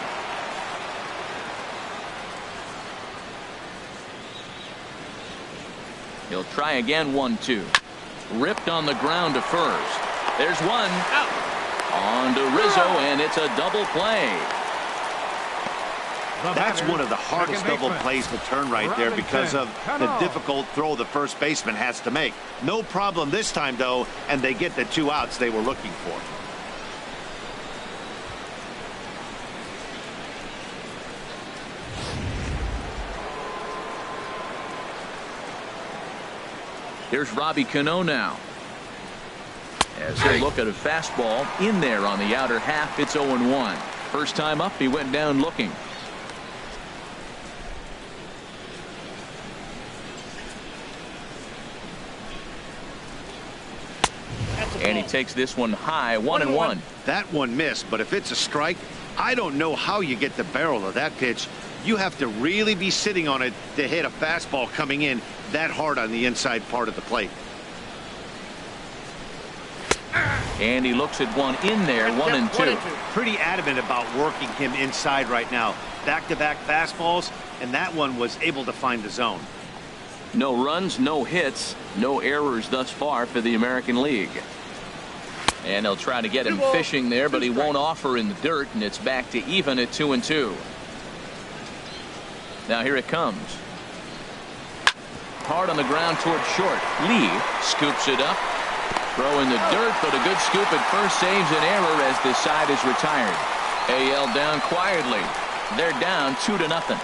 He'll try again, 1-2. Ripped on the ground to first. There's one. Out. On to Rizzo, and it's a double play. That's one of the hardest double plays to turn right there because of the difficult throw the first baseman has to make. No problem this time, though, and they get the 2 outs they were looking for. Here's Robbie Cano now. As he'll look at a fastball in there on the outer half. It's 0-1. First time up, he went down looking. And he takes this one high, 1-1. That one missed, but if it's a strike, I don't know how you get the barrel of that pitch. You have to really be sitting on it to hit a fastball coming in that hard on the inside part of the plate. And he looks at one in there, 1-2. Pretty adamant about working him inside right now. Back-to-back fastballs, and that one was able to find the zone. No runs, no hits, no errors thus far for the American League. And they'll try to get him fishing there, but he won't offer in the dirt, and it's back to even at 2-2. Now here it comes. Hard on the ground toward short. Lee scoops it up. Throw in the dirt, but a good scoop at first saves an error as this side is retired. AL down quietly. They're down 2-0.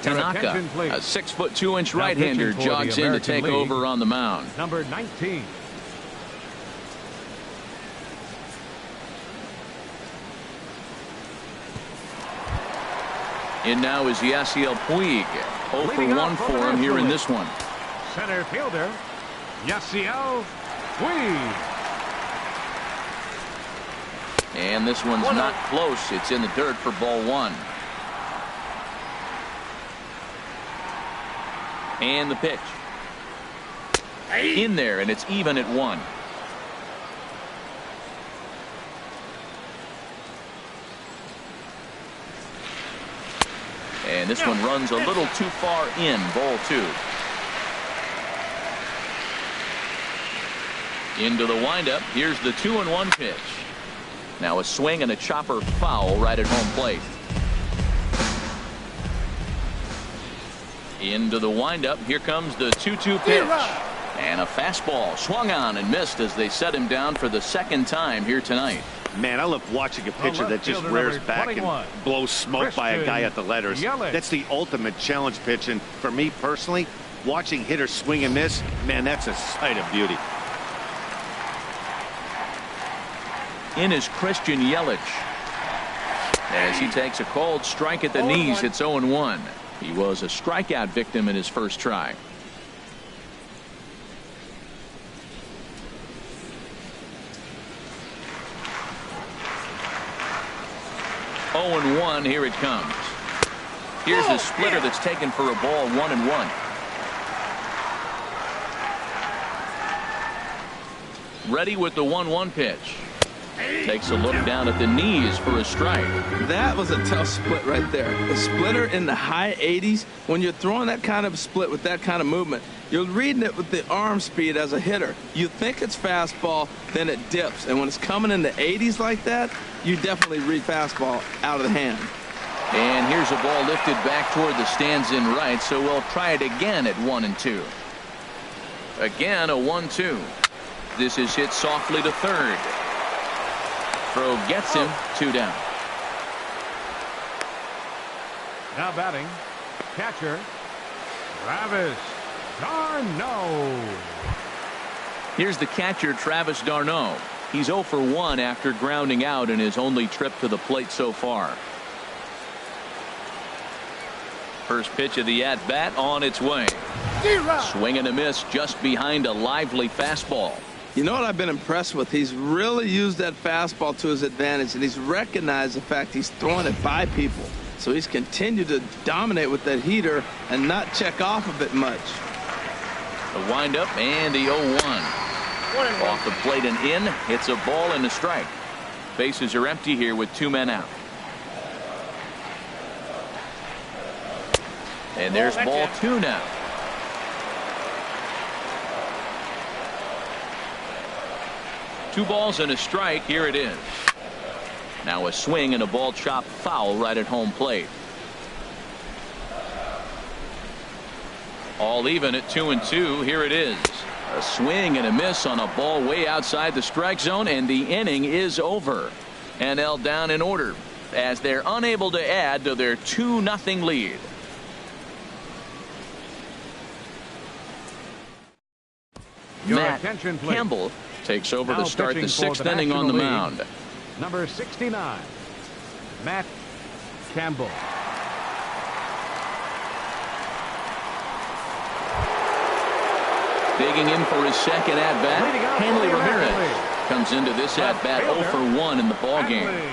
Tanaka, a 6'2" right-hander, jogs in to take over on the mound. Number 19. In now is Yasiel Puig. 0 for 1 for him here in this one. Center fielder, Yasiel Puig. And this one's not close. It's in the dirt for ball 1. And the pitch. In there, and it's even at 1. And this one runs a little too far in, ball 2. Into the windup. Here's the 2-1 pitch. Now a swing and a chopper foul right at home plate. Into the windup. Here comes the 2-2 pitch. And a fastball swung on and missed as they set him down for the second time here tonight. Man, I love watching a pitcher that just rears back and blows smoke by a guy at the letters. That's the ultimate challenge pitch. And for me personally, watching hitters swing and miss, man, that's a sight of beauty. In is Christian Yelich. As he takes a cold strike at the knees, it's 0-1. He was a strikeout victim in his first try. 0-1. Here it comes. Here's a splitter that's taken for a ball, 1-1. Ready with the 1-1 pitch. Takes a look down at the knees for a strike. That was a tough split right there. A splitter in the high 80s. When you're throwing that kind of split with that kind of movement, you're reading it with the arm speed as a hitter. You think it's fastball, then it dips. And when it's coming in the 80s like that, you definitely read fastball out of the hand. And here's a ball lifted back toward the stands in right, so we'll try it again at 1-2. Again, a 1-2. This is hit softly to third. Throw gets him, 2 down. Now batting, catcher, Travis d'Arnaud. Here's the catcher, Travis d'Arnaud. He's 0 for 1 after grounding out in his only trip to the plate so far. First pitch of the at-bat on its way. Swing and a miss just behind a lively fastball. You know what I've been impressed with? He's really used that fastball to his advantage, and he's recognized the fact he's throwing it by people. So he's continued to dominate with that heater and not check off of it much. The windup and the 0-1. Off the plate and in. It's a ball and a strike. Bases are empty here with 2 men out. And there's ball 2 now. Two balls and a strike. Here it is. Now a swing and a ball chopped foul right at home plate. All even at 2-2. Here it is. A swing and a miss on a ball way outside the strike zone, and the inning is over. NL down in order as they're unable to add to their 2-0 lead. Matt Campbell takes over to start the 6th inning on the mound. Number 69, Matt Campbell. Digging in for his second at-bat, Hanley Ramirez comes into this at-bat 0 for 1 in the ballgame.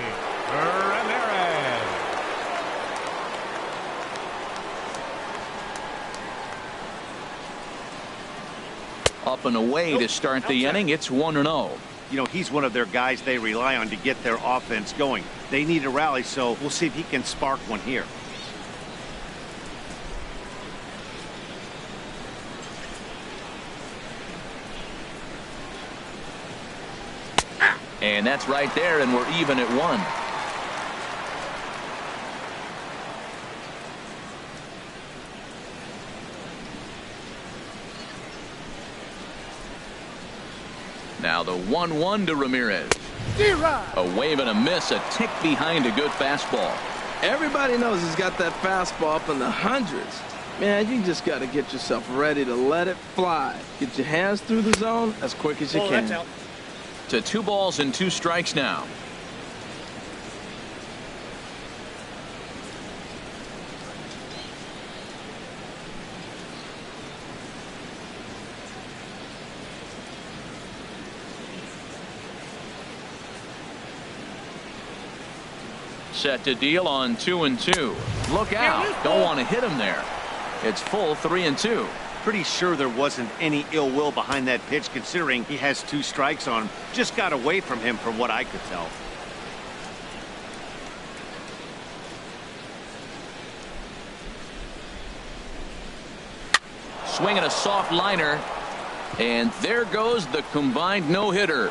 Up and away to start the inning. It's 1-0. You know, he's one of their guys they rely on to get their offense going. They need a rally, so we'll see if he can spark one here. And that's right there, and we're even at 1. Now the 1-1 to Ramirez. A wave and a miss, a tick behind a good fastball. Everybody knows he's got that fastball up in the hundreds. Man, you just got to get yourself ready to let it fly. Get your hands through the zone as quick as you can. That's out. To 2 balls and 2 strikes now. Set to deal on 2-2. Look out. Don't want to hit him there. It's full 3-2. Pretty sure there wasn't any ill will behind that pitch, considering he has 2 strikes on him. Just got away from him from what I could tell. Swinging a soft liner, and there goes the combined no-hitter.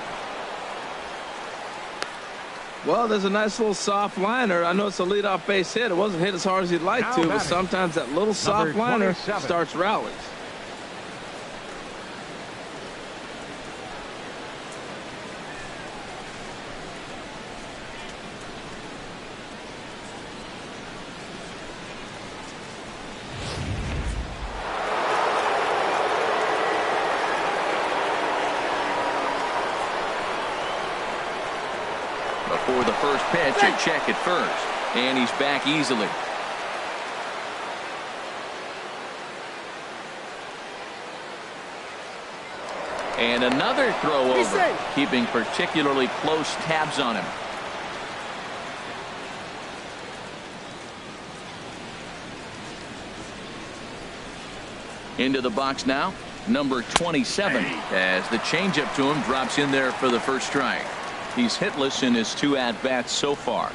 Well, there's a nice little soft liner. I know it's a leadoff base hit. It wasn't hit as hard as he'd like to, but sometimes that little soft liner starts rallies. Before the first pitch, a check at first, and he's back easily. And another throw over, keeping particularly close tabs on him. Into the box now, number 27, as the changeup to him drops in there for the first strike. He's hitless in his 2 at-bats so far.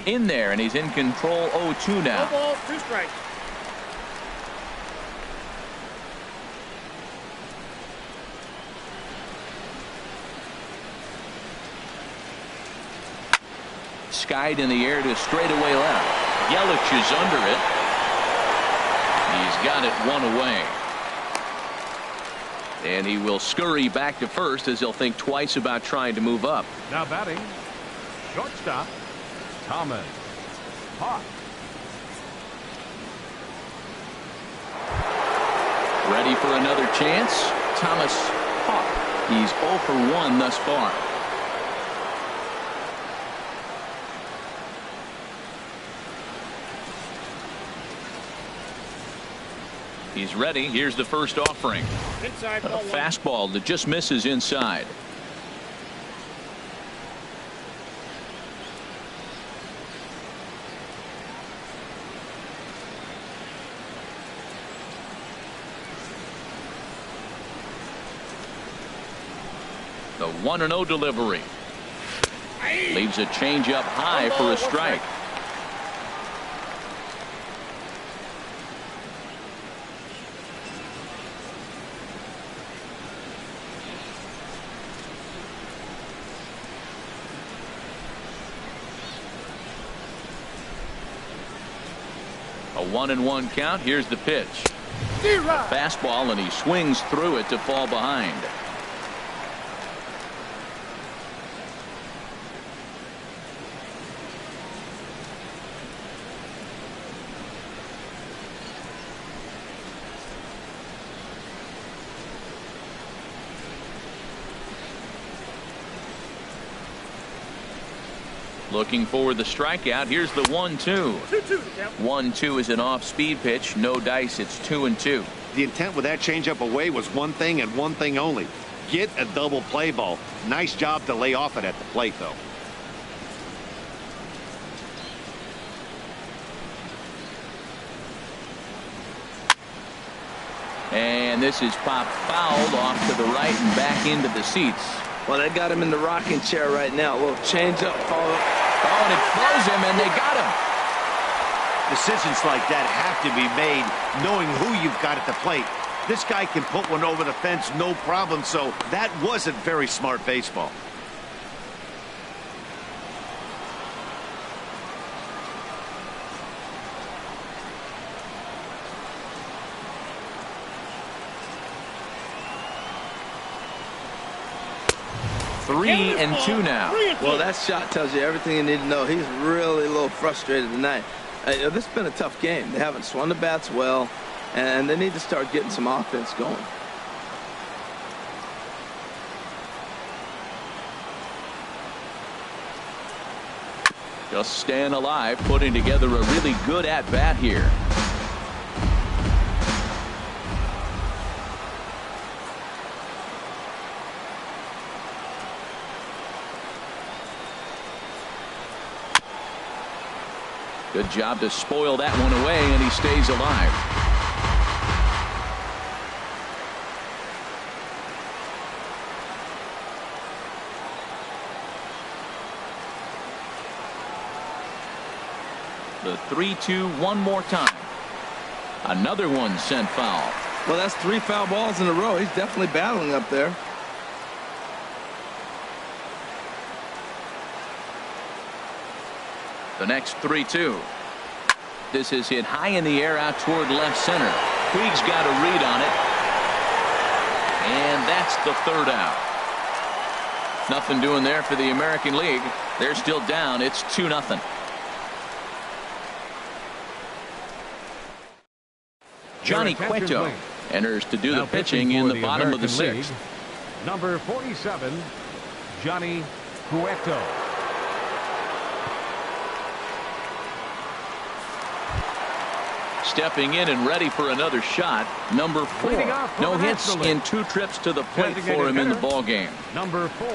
In there, and he's in control. 0-2 now. 2 balls, 2 strikes. Skied in the air to straightaway left. Yelich is under it. He's got it 1 away. And he will scurry back to first as he'll think twice about trying to move up. Now batting, shortstop, Thomas Hawk. Ready for another chance. Thomas Hawk. He's 0 for 1 thus far. He's ready. Here's the first offering. Inside, A fastball that just misses inside. 1-0 delivery. Leaves a changeup high for a strike. A 1-1 count. Here's the pitch. Fastball, and he swings through it to fall behind. Looking for the strikeout. Here's the 1-2. 1-2 is an off-speed pitch. No dice. It's 2-2. The intent with that changeup away was one thing and one thing only. Get a double play ball. Nice job to lay off it at the plate, though. And this is popped fouled off to the right and back into the seats. Well, they got him in the rocking chair right now. A little changeup, follow. Oh, and it throws him, and they got him. Decisions like that have to be made knowing who you've got at the plate. This guy can put one over the fence, no problem, so that wasn't very smart baseball. Three and two now. Well, that shot tells you everything you need to know. He's really a little frustrated tonight. This has been a tough game. They haven't swung the bats well, and they need to start getting some offense going. Just staying alive, putting together a really good at-bat here. Good job to spoil that one away, and he stays alive. The 3-2 one more time. Another one sent foul. Well, that's 3 foul balls in a row. He's definitely battling up there. The next 3-2. This is hit high in the air out toward left center. Puig's got a read on it. And that's the third out. Nothing doing there for the American League. They're still down. It's 2-0. Johnny Cueto enters to do the pitching in the bottom of the 6th. Number 47, Johnny Cueto. Stepping in and ready for another shot. Number 4. No hits in 2 trips to the plate for him in the ball game. Number 4.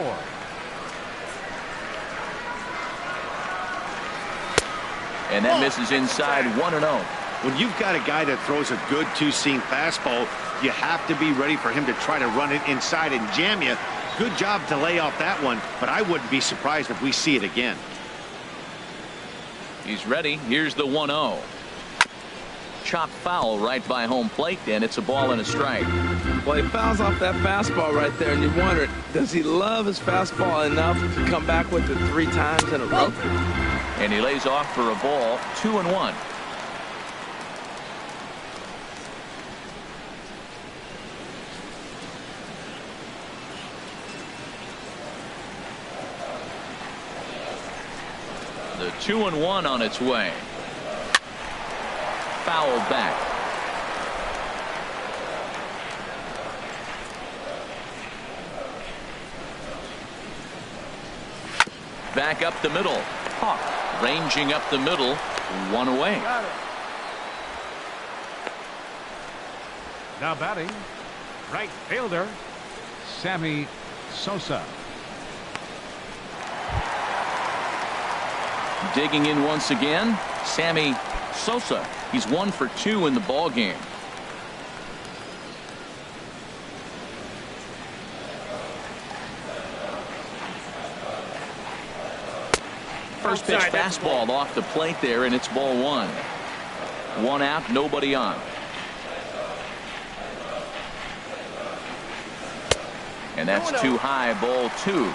And that misses inside 1-0. When you've got a guy that throws a good two-seam fastball, you have to be ready for him to try to run it inside and jam you. Good job to lay off that one, but I wouldn't be surprised if we see it again. He's ready. Here's the 1-0. Chop foul right by home plate, and it's a ball and a strike. Well, he fouls off that fastball right there, and you wonder, does he love his fastball enough to come back with it 3 times in a row? And he lays off for a ball. 2-1. The 2-1 on its way. Foul back. Back up the middle. Hawk ranging up the middle. 1 away. Now batting, right fielder, Sammy Sosa. Digging in once again, Sammy Sosa. He's 1 for 2 in the ball game. first pitch fastball off the plate there, and it's ball one. One out, nobody on. And that's too high, ball two.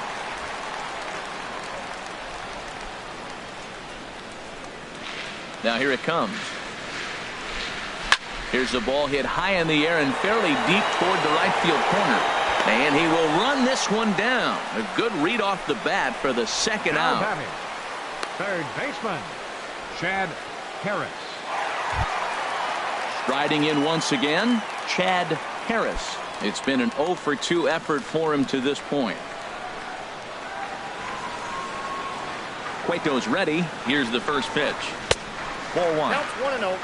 Now here it comes. Here's the ball hit high in the air and fairly deep toward the right field corner. And he will run this one down. A good read off the bat for the second out. Third baseman, Chad Harris. Striding in once again, Chad Harris. It's been an 0 for 2 effort for him to this point. Cueto's ready. Here's the first pitch. Ball one. Counts 1-0.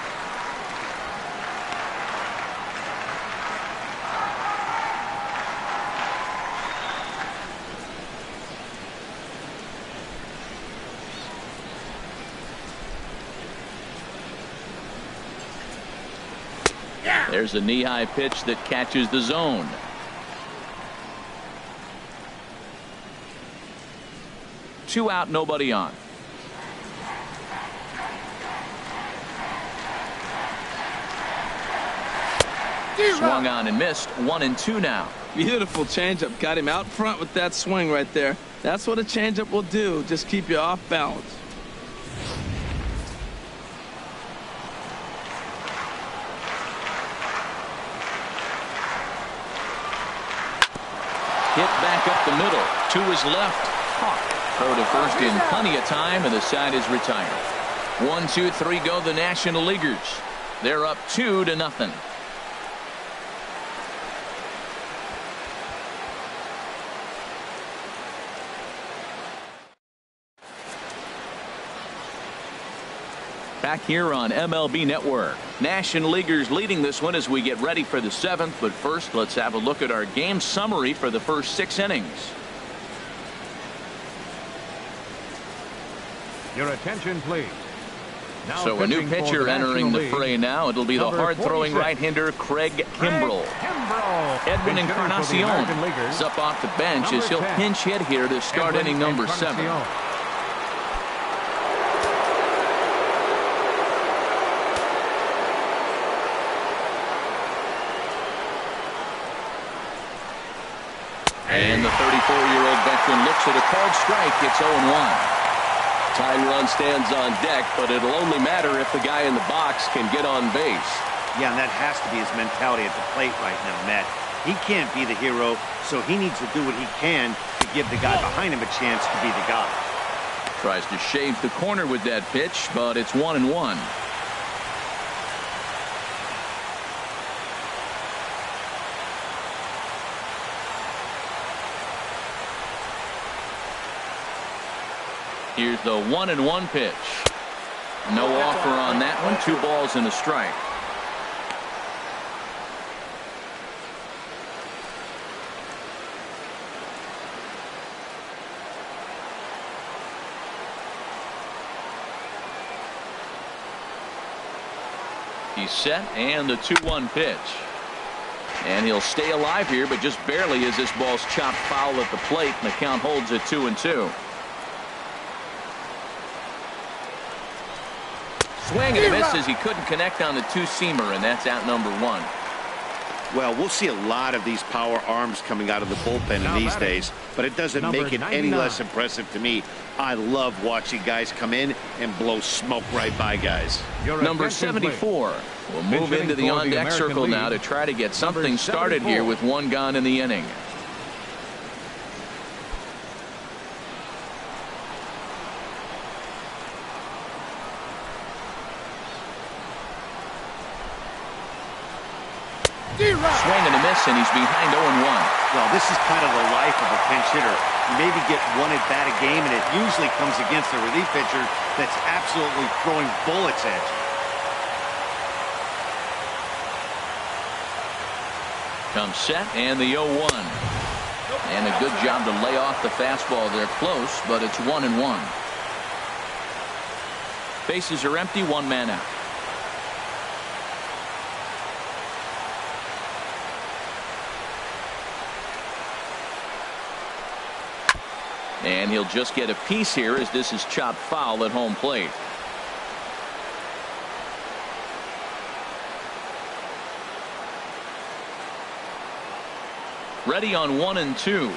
There's a knee-high pitch that catches the zone. Two out, nobody on. Swung on and missed. 1-2 now. Beautiful changeup. Got him out front with that swing right there. That's what a changeup will do. Just keep you off balance. Hit back up the middle. To his left. Throw to first in plenty of time, and the side is retired. 1, 2, 3 go the National Leaguers. They're up 2-0. Back here on MLB Network. National Leaguers leading this one as we get ready for the 7th. But first, let's have a look at our game summary for the first 6 innings. Your attention, please. Now so a new pitcher entering the fray now. It'll be the hard-throwing right-hander Craig Kimbrell. Edwin Encarnacion is up off the bench as he'll pinch hit here to start inning number 7. And the 34-year-old veteran looks at a called strike. It's 0-1. Tying run stands on deck, but it'll only matter if the guy in the box can get on base. Yeah, and that has to be his mentality at the plate right now, Matt. He can't be the hero, so he needs to do what he can to give the guy behind him a chance to be the guy. Tries to shave the corner with that pitch, but it's 1-1. Here's the 1-1 pitch. No offer on that one. 2 balls and a strike. He's set, and the 2-1 pitch. And he'll stay alive here, but just barely as this ball's chopped foul at the plate, and the count holds at 2-2. Swing and a miss as he couldn't connect on the two-seamer, and that's out number 1. Well, we'll see a lot of these power arms coming out of the bullpen in these days, but it doesn't make it any less impressive to me. I love watching guys come in and blow smoke right by guys. Number 74 will move into the on-deck circle now to try to get something started here with 1 gone in the inning. Swing and a miss, and he's behind 0-1. Well, this is kind of the life of a pinch hitter. You maybe get 1 at bat a game, and it usually comes against a relief pitcher that's absolutely throwing bullets at you. Comes set, and the 0-1. And a good job to lay off the fastball there close, but it's 1-1. Bases are empty, 1 man out. And he'll just get a piece here as this is chopped foul at home plate. Ready on 1-2.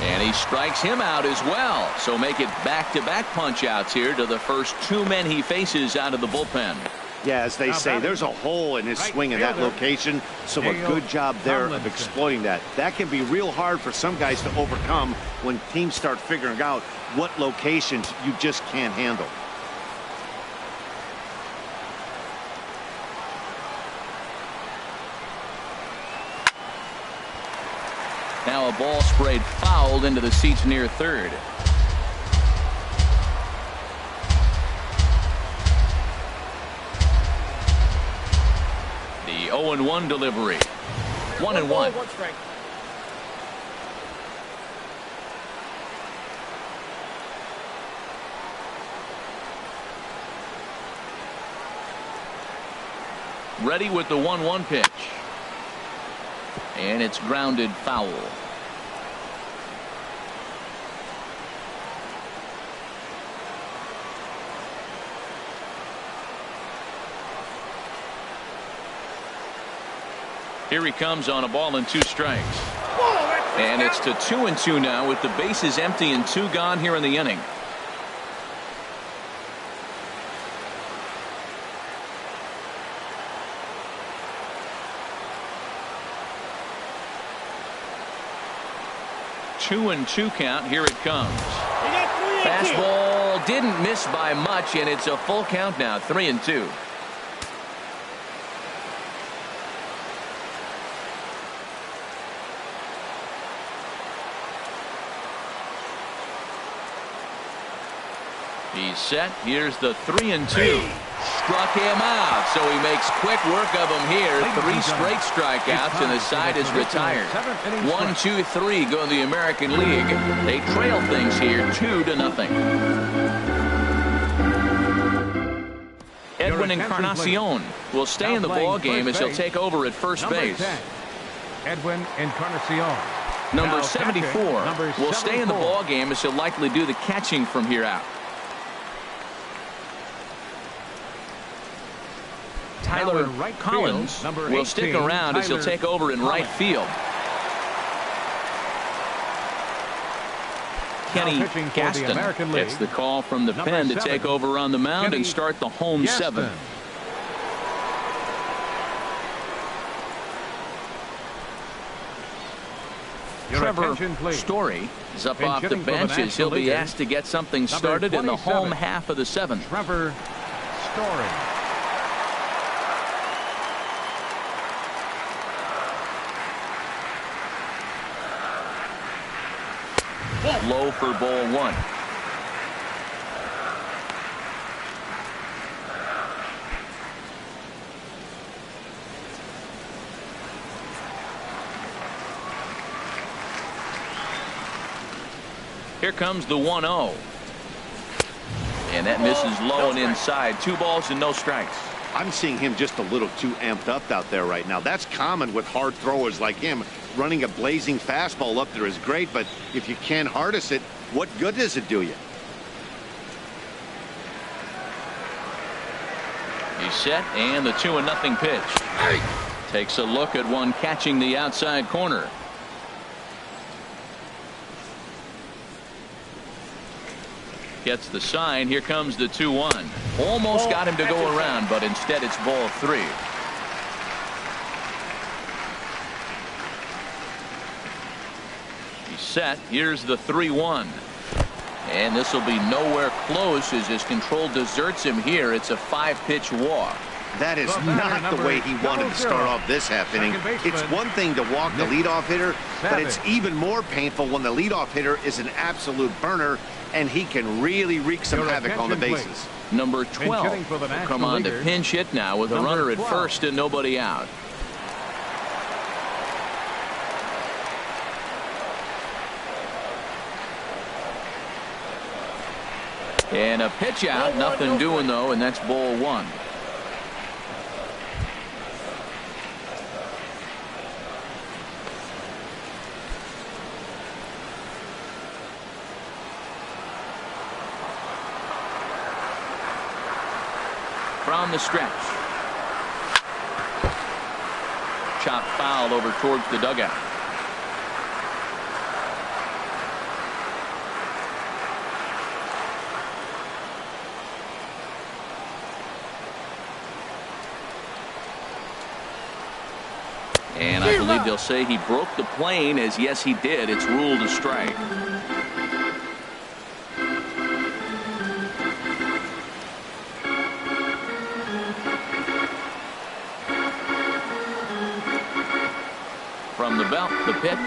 And he strikes him out as well. So make it back-to-back punch outs here to the first two men he faces out of the bullpen. Yeah, as they say, there's a hole in his swing in that location, so a good job there of exploiting that. That can be real hard for some guys to overcome when teams start figuring out what locations you just can't handle. Now a ball sprayed fouled into the seats near third. The 0-1 delivery. 1-1. Ready with the 1-1 pitch. And it's grounded foul. Here he comes on a ball and 2 strikes. And it's to 2-2 now with the bases empty and 2 gone here in the inning. Two and 2 count. Here it comes. Fastball didn't miss by much, and it's a full count now. 3-2. He's set. Here's the 3-2. Struck him out, so he makes quick work of him here. 3 straight strikeouts, and the side is retired. 1, 2, 3 go in the American League. They trail things here 2-0. Edwin Encarnacion will stay in the ball game as he'll take over at first base. Edwin Encarnacion. Number 74 will stay in the ball game as he'll likely do the catching from here out. Tyler Collins will stick around as he'll take over in right field. Kenny Gaston gets the call from the pen to take over on the mound and start the home 7. Trevor Story is up off the bench as he'll be asked to get something started in the home half of the 7th. Trevor Story. Low for ball 1. Here comes the 1-0. And that misses low and inside. 2 balls and no strikes. I'm seeing him just a little too amped up out there right now. That's common with hard throwers like him. Running a blazing fastball up there is great, but if you can't harness it, what good does it do you? He's set, and the 2-0 pitch. Takes a look at one catching the outside corner. Gets the sign. Here comes the 2-1. Almost got him to go around, but instead it's ball 3. He's set. Here's the 3-1. And this will be nowhere close as his control deserts him here. It's a 5-pitch walk. That is not the way he wanted to start off this half inning. It's one thing to walk the leadoff hitter, but it's even more painful when the leadoff hitter is an absolute burner and he can really wreak some havoc on the bases. Number 12 will come on to pinch hit now with a runner at first and nobody out. And a pitch out, nothing doing though, and that's ball 1. on the stretch. Chop foul over towards the dugout. And I believe they'll say he broke the plane, as yes he did. It's ruled a strike. From the belt, the pitch.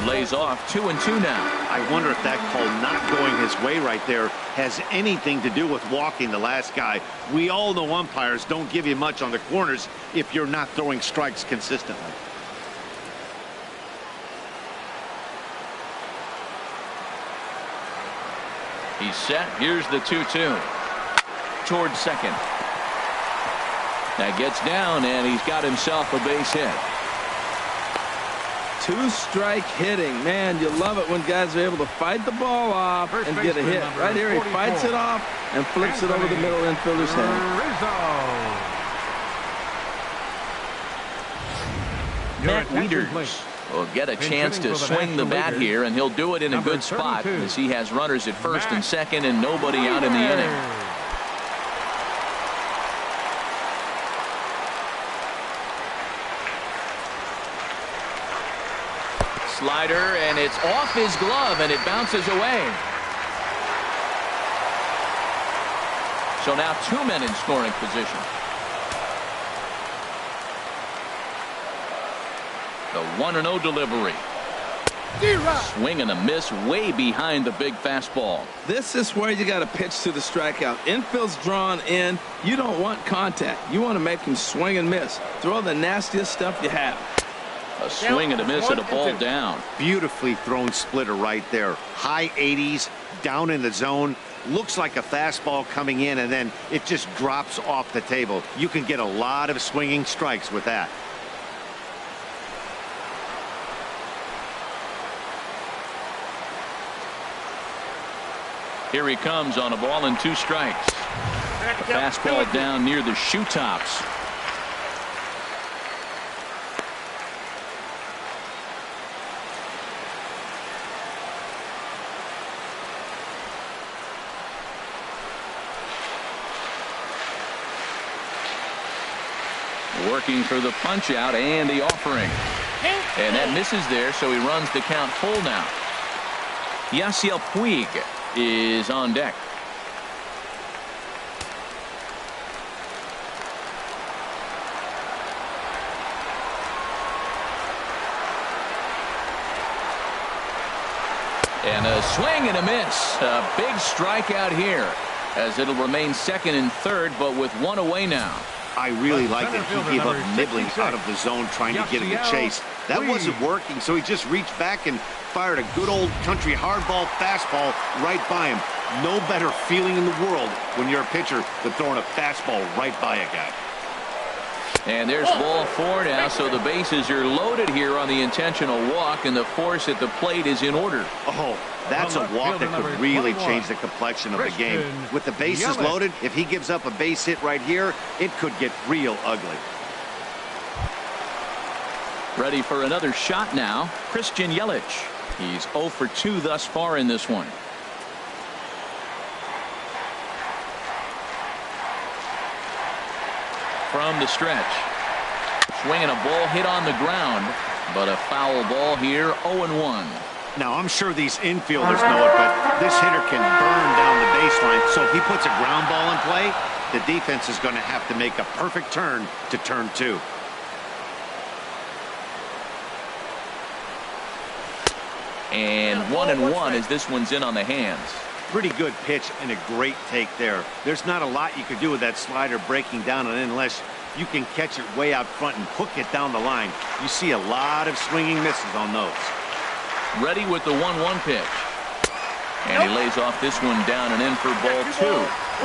Lays off 2-2 now. I wonder if that call not going his way right there has anything to do with walking the last guy. We all know umpires don't give you much on the corners if you're not throwing strikes consistently. He's set. Here's the 2-2. Towards second. That gets down, and he's got himself a base hit. Two-strike hitting. Man, you love it when guys are able to fight the ball off and get a hit. Right here, he fights it off and flips it over the middle infielder's head. Matt Wieters will get a chance to swing the bat here, and he'll do it in a good spot as he has runners at first and second and nobody out in the inning. Slider, and it's off his glove, and it bounces away. So now 2 men in scoring position. The 1-0 delivery. Swing and a miss way behind the big fastball. This is where you got to pitch to the strikeout. Infield's drawn in. You don't want contact. You want to make him swing and miss. Throw the nastiest stuff you have. A swing and a miss and a ball down. Beautifully thrown splitter right there. High 80s, down in the zone. Looks like a fastball coming in, and then it just drops off the table. You can get a lot of swinging strikes with that. Here he comes on a ball and 2 strikes. A fastball down near the shoe tops. Working for the punch out and the offering. And that misses there, so he runs the count full now. Yasiel Puig is on deck. And a swing and a miss. A big strikeout here, as it'll remain second and third, but with 1 away now. I really like that he gave up nibbling out of the zone trying to get him to chase. That wasn't working, so he just reached back and fired a good old country hardball fastball right by him. No better feeling in the world when you're a pitcher than throwing a fastball right by a guy. And there's ball 4 now, so the bases are loaded here on the intentional walk, and the force at the plate is in order. Oh, that's a walk that could really change the complexion of the game. With the bases loaded, if he gives up a base hit right here, it could get real ugly. Ready for another shot now, Christian Yelich. He's 0 for 2 thus far in this one. From the stretch. Swinging a ball hit on the ground, but a foul ball here, 0-1. Now, I'm sure these infielders know it, but this hitter can burn down the baseline, so if he puts a ground ball in play, the defense is going to have to make a perfect turn to turn 2. And 1-1 as this one's in on the hands. Pretty good pitch and a great take there. There's not a lot you could do with that slider breaking down and in unless you can catch it way out front and hook it down the line. You see a lot of swinging misses on those. Ready with the 1-1 pitch. And he lays off this one down and in for ball 2.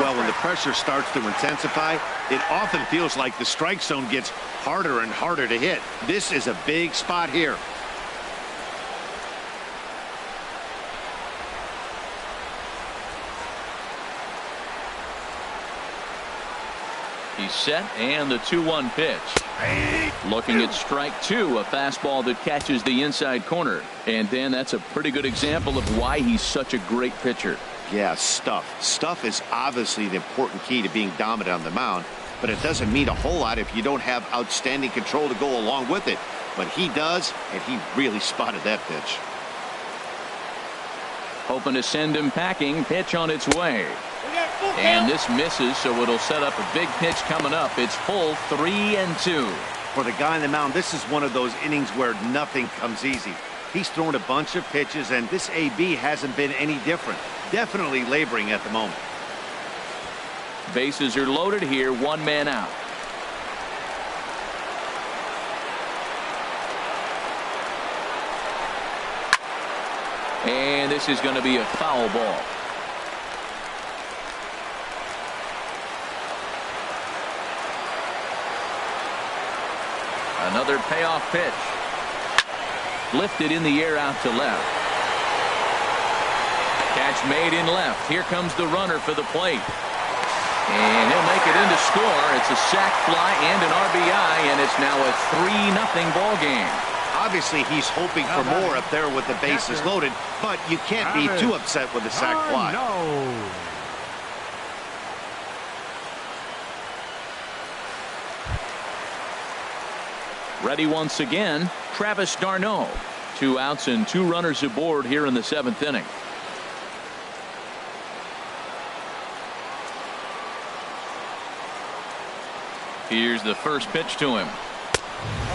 Well, when the pressure starts to intensify, it often feels like the strike zone gets harder and harder to hit. This is a big spot here. set, and the 2-1 pitch. Looking at strike two, a fastball that catches the inside corner. And Dan, that's a pretty good example of why he's such a great pitcher. Yeah, stuff. Stuff is obviously the important key to being dominant on the mound, but it doesn't mean a whole lot if you don't have outstanding control to go along with it. But he does, and he really spotted that pitch. Hoping to send him packing. Pitch on its way. And this misses, so it'll set up a big pitch coming up. It's full 3-2. For the guy on the mound, this is one of those innings where nothing comes easy. He's thrown a bunch of pitches, and this AB hasn't been any different. Definitely laboring at the moment. Bases are loaded here, one man out. And this is going to be a foul ball. Another payoff pitch. Lifted in the air out to left. Catch made in left. Here comes the runner for the plate. And he'll make it in to score. It's a sac fly and an RBI, and it's now a 3-0 ball game. Obviously, he's hoping for more up there with the bases loaded, but you can't be too upset with the sac fly. No. Ready once again, Travis d'Arnaud. 2 outs and 2 runners aboard here in the 7th inning. Here's the first pitch to him.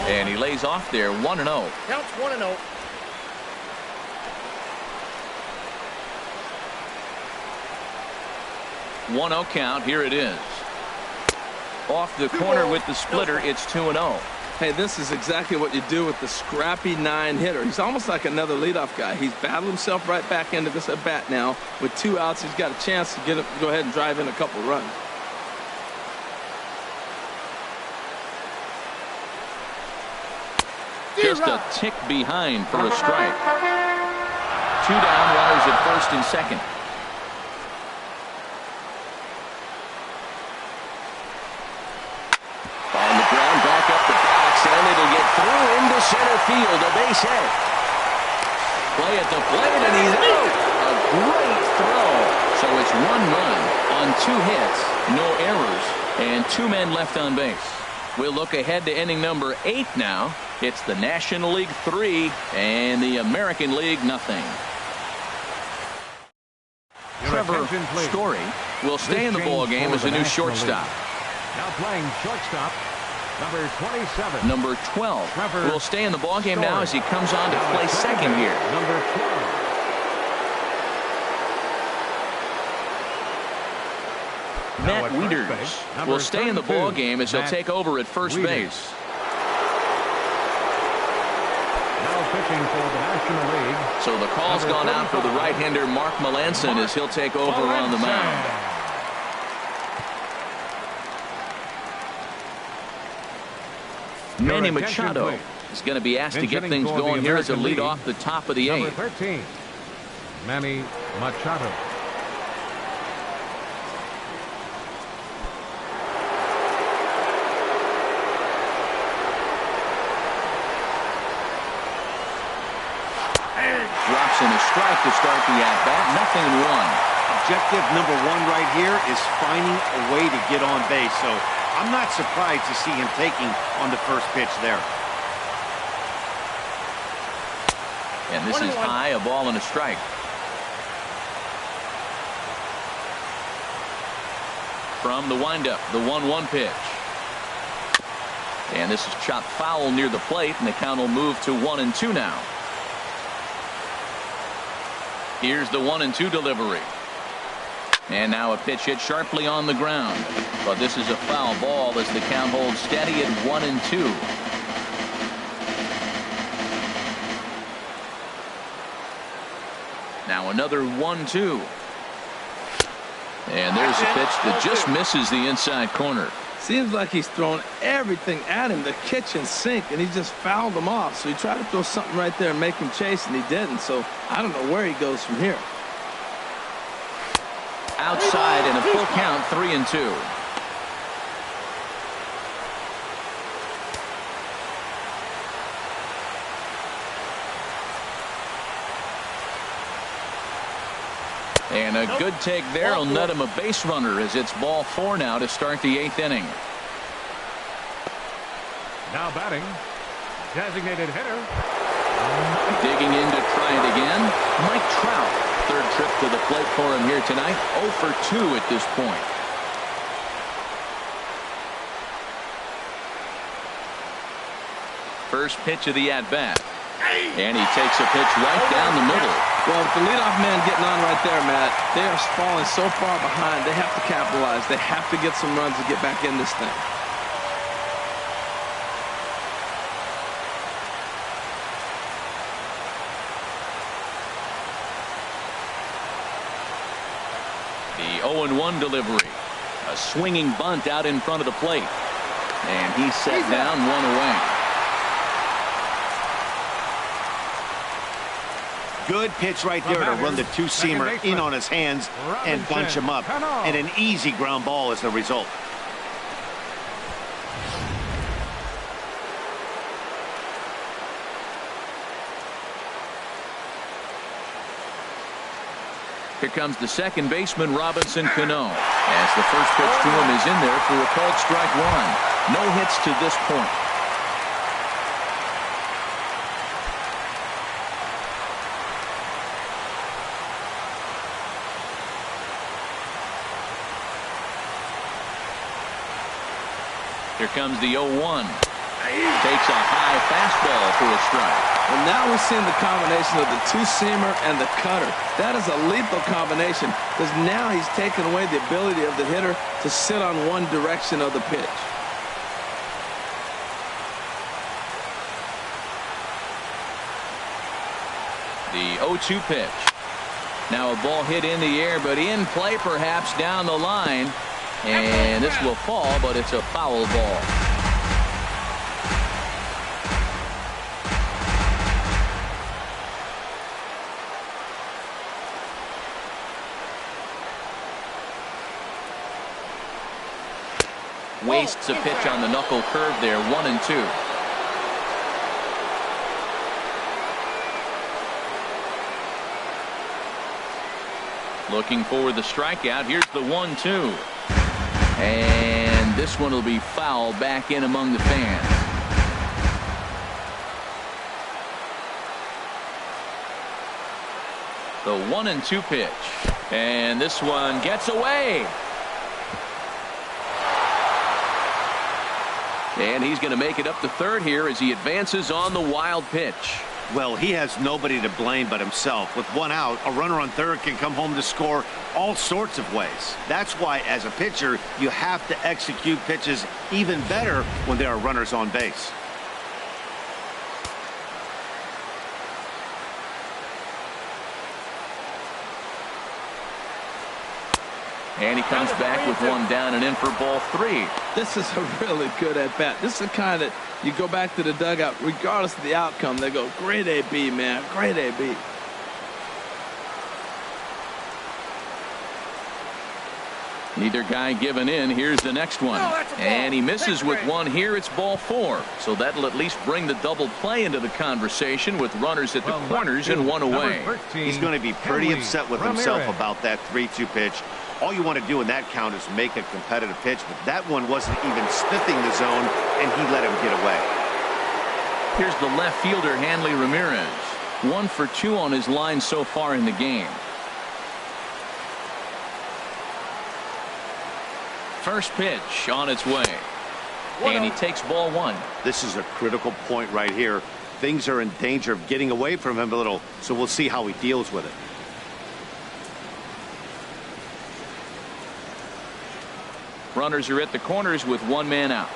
And he lays off there, 1-0. Counts 1-0. One-0 count. Here it is. Off the corner with the splitter. It's 2-0. Hey, this is exactly what you do with the scrappy 9 hitter. He's almost like another leadoff guy. He's battled himself right back into this at bat now. With 2 outs, he's got a chance to go ahead and drive in a couple runs. Just a tick behind for a strike. 2 down, runners at first and second. On the ground, back up the box, and it'll get through into center field. A base hit. Play at the plate, and he's out. A great throw. So it's 1 run on 2 hits, no errors, and 2 men left on base. We'll look ahead to inning number 8 now. It's the National League 3 and the American League 0. Trevor Story will stay in the ball game as a new shortstop. Now playing shortstop, number 27. Number 12 will stay in the ball game now as he comes on to play second here. Number 12. Matt Wieters will stay in the ball game as he'll take over at first base. Now pitching for the National League. So the call's gone out for the right-hander Mark Melanson as he'll take over on the mound. Manny Machado is going to be asked to get things going here as a lead off the top of the 8th. Number 13, Manny Machado. Drops in a strike to start the at-bat. 0-1. Objective number 1 right here is finding a way to get on base. So I'm not surprised to see him taking on the first pitch there. And this is high, a ball and a strike. From the windup, the 1-1 pitch. And this is chopped foul near the plate, and the count will move to 1-2 now. Here's the 1-2 delivery. And now a pitch hit sharply on the ground. But this is a foul ball as the count holds steady at 1-2. Now another 1-2. And there's a pitch that just misses the inside corner. Seems like he's thrown everything at him, the kitchen sink, and he just fouled him off. So he tried to throw something right there and make him chase, and he didn't. So I don't know where he goes from here. Outside and a full count, 3-2. And a good take there will net him a base runner as it's ball 4 now to start the 8th inning. Now batting, designated hitter. Digging in to try it again, Mike Trout. Third trip to the plate for him here tonight. 0 for 2 at this point. First pitch of the at-bat. And he takes a pitch right down the middle. Well, with the leadoff man getting on right there, Matt, they are falling so far behind. They have to capitalize. They have to get some runs to get back in this thing. The 0-1 delivery. A swinging bunt out in front of the plate. And he's set down, 1 away. Good pitch right there to run the two-seamer in on his hands and bunch him up. And an easy ground ball is the result. Here comes the second baseman, Robinson Cano. As the first pitch to him is in there for a called strike 1. No hits to this point. Here comes the 0-1. Takes a high fastball for a strike. And now we're seeing the combination of the two-seamer and the cutter. That is a lethal combination because now he's taken away the ability of the hitter to sit on one direction of the pitch. The 0-2 pitch. Now a ball hit in the air, but in play perhaps down the line. And this will fall, but it's a foul ball. Wastes a pitch on the knuckle curve there, 1-2. Looking for the strikeout. Here's the 1-2. And this one will be fouled back in among the fans. The 1-2 pitch. And this one gets away. And he's going to make it up to third here as he advances on the wild pitch. Well, he has nobody to blame but himself. With 1 out, a runner on third can come home to score all sorts of ways. That's why, as a pitcher, you have to execute pitches even better when there are runners on base. And he comes back with 1 down and in for ball 3. This is a really good at-bat. This is the kind that you go back to the dugout, regardless of the outcome, they go, great AB, man, great AB. Neither guy giving in. Here's the next one. And he misses with 1 here. It's ball 4. So that'll at least bring the double play into the conversation with runners at the corners and 1 away. He's going to be pretty upset with himself about that 3-2 pitch. All you want to do in that count is make a competitive pitch, but that one wasn't even sniffing the zone, and he let him get away. Here's the left fielder, Hanley Ramirez. 1 for 2 on his line so far in the game. First pitch on its way. And he takes ball 1. This is a critical point right here. Things are in danger of getting away from him a little, so we'll see how he deals with it. Runners are at the corners with 1 man out.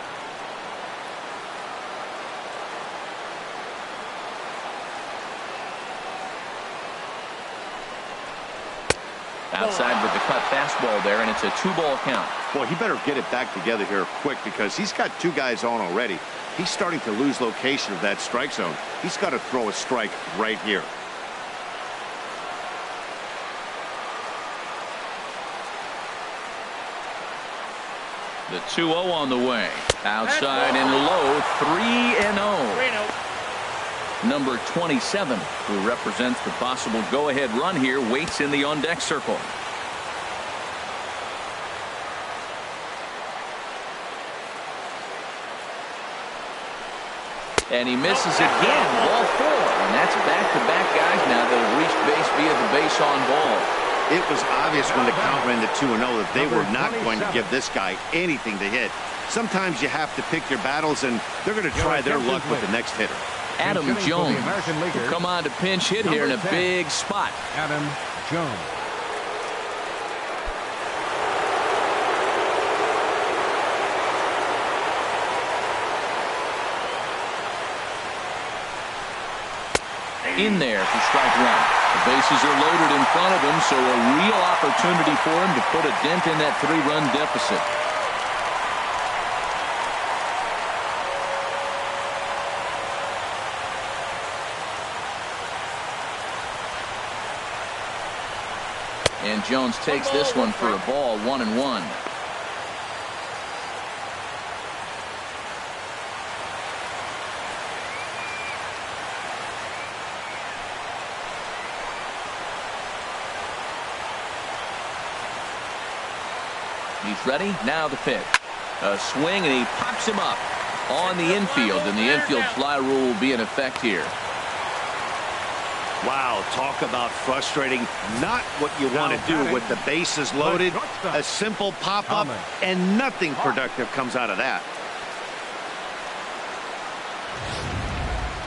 Outside with the cut fastball there, and it's a 2-ball count. Boy, he better get it back together here quick because he's got 2 guys on already. He's starting to lose location of that strike zone. He's got to throw a strike right here. The 2-0 on the way. Outside and low, 3-0. Number 27, who represents the possible go-ahead run here, waits in the on-deck circle. And he misses again. Ball 4. And that's back-to-back guys now that have reached base via the base on ball. It was obvious when the count ran to 2-0 that they were not going to give this guy anything to hit. Sometimes you have to pick your battles, and they're going to try their luck with the next hitter. Adam Jones will come on to pinch hit here in a big spot. Adam Jones. In there for strike 1. The bases are loaded in front of him, so a real opportunity for him to put a dent in that 3-run deficit. And Jones takes this one for a ball, 1-1. He's ready. Now the pitch. A swing, and he pops him up on the infield, and the infield fly rule will be in effect here. Wow, talk about frustrating. Not what you want to do with the bases loaded. A simple pop-up, and nothing productive comes out of that.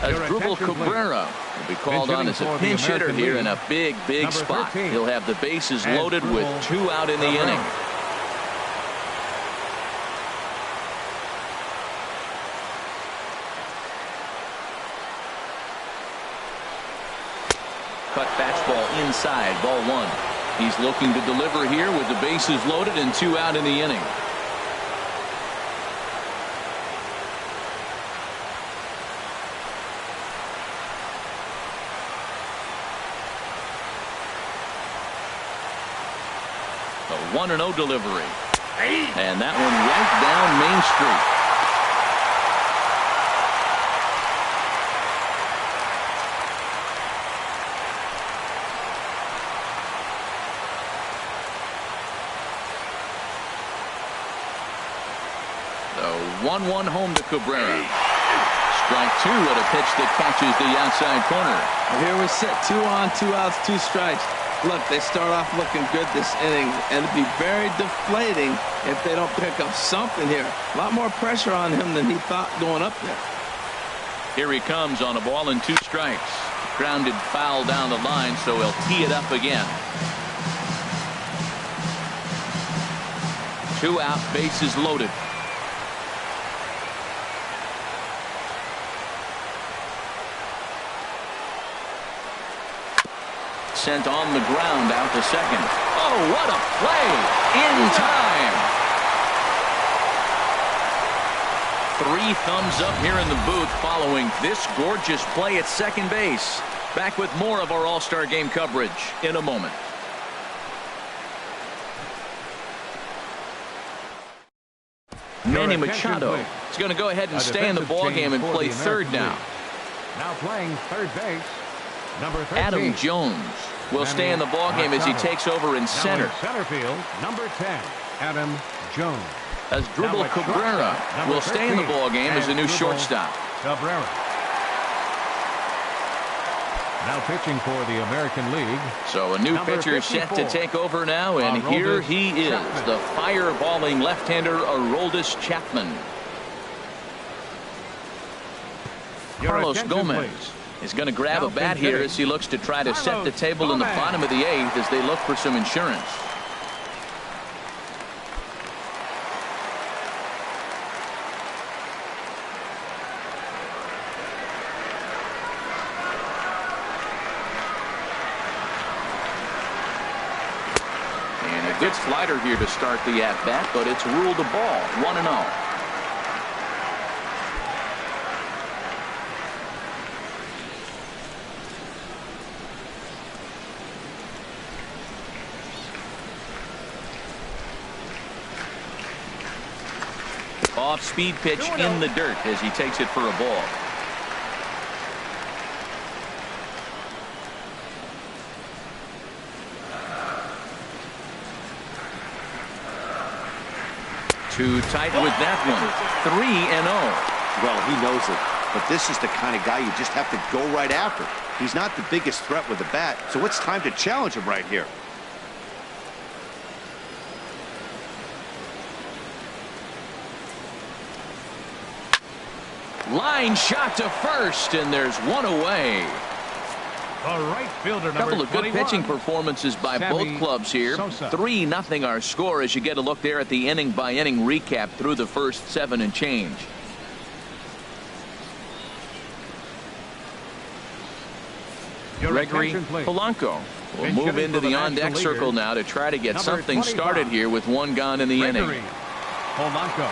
Asdrubal Cabrera will be called on as a pinch hitter here in a big spot. He'll have the bases loaded with 2 out in the inning. Cut fastball inside, ball 1. He's looking to deliver here with the bases loaded and 2 out in the inning. A 1-0 delivery. And that one right down Main Street. The 1-1 home to Cabrera. Strike 2 at a pitch that catches the outside corner. Here we sit, 2 on, 2 outs, 2 strikes. Look, they start off looking good this inning, and it'd be very deflating if they don't pick up something here. A lot more pressure on him than he thought going up there. Here he comes on a ball and 2 strikes. Grounded foul down the line, so he'll tee it up again. 2 out, bases loaded. Sent on the ground out to second. Oh, what a play! In time! 3 thumbs up here in the booth following this gorgeous play at second base. Back with more of our All-Star Game coverage in a moment. Manny Machado is going to go ahead and stay in the ballgame and play third now. Now playing third base, number 13. Adam Jones will stay in the ballgame as he takes over in center. Center field, number 10, Adam Jones. Asdrubal Cabrera will stay in the ballgame as a new shortstop. Cabrera. Now pitching for the American League. So a new pitcher set to take over now, and here he is, the fireballing left-hander Aroldis Chapman. Carlos Gomez is going to grab a bat here as he looks to try to set the table in the bottom of the 8th as they look for some insurance. And a good slider here to start the at-bat, but it's ruled a ball, 1-0. Off-speed pitch in the dirt as he takes it for a ball. Too tight with that one. 3-0. Well, he knows it, but this is the kind of guy you just have to go right after. He's not the biggest threat with the bat, so it's time to challenge him right here. Line shot to first, and there's one away. The right fielder, A couple of good pitching performances by both clubs here. 3-0 our score as you get a look there at the inning-by-inning recap through the first 7 and change. Gregory Polanco will move into the on-deck circle now to try to get something started here with one gone in the inning. Polanco.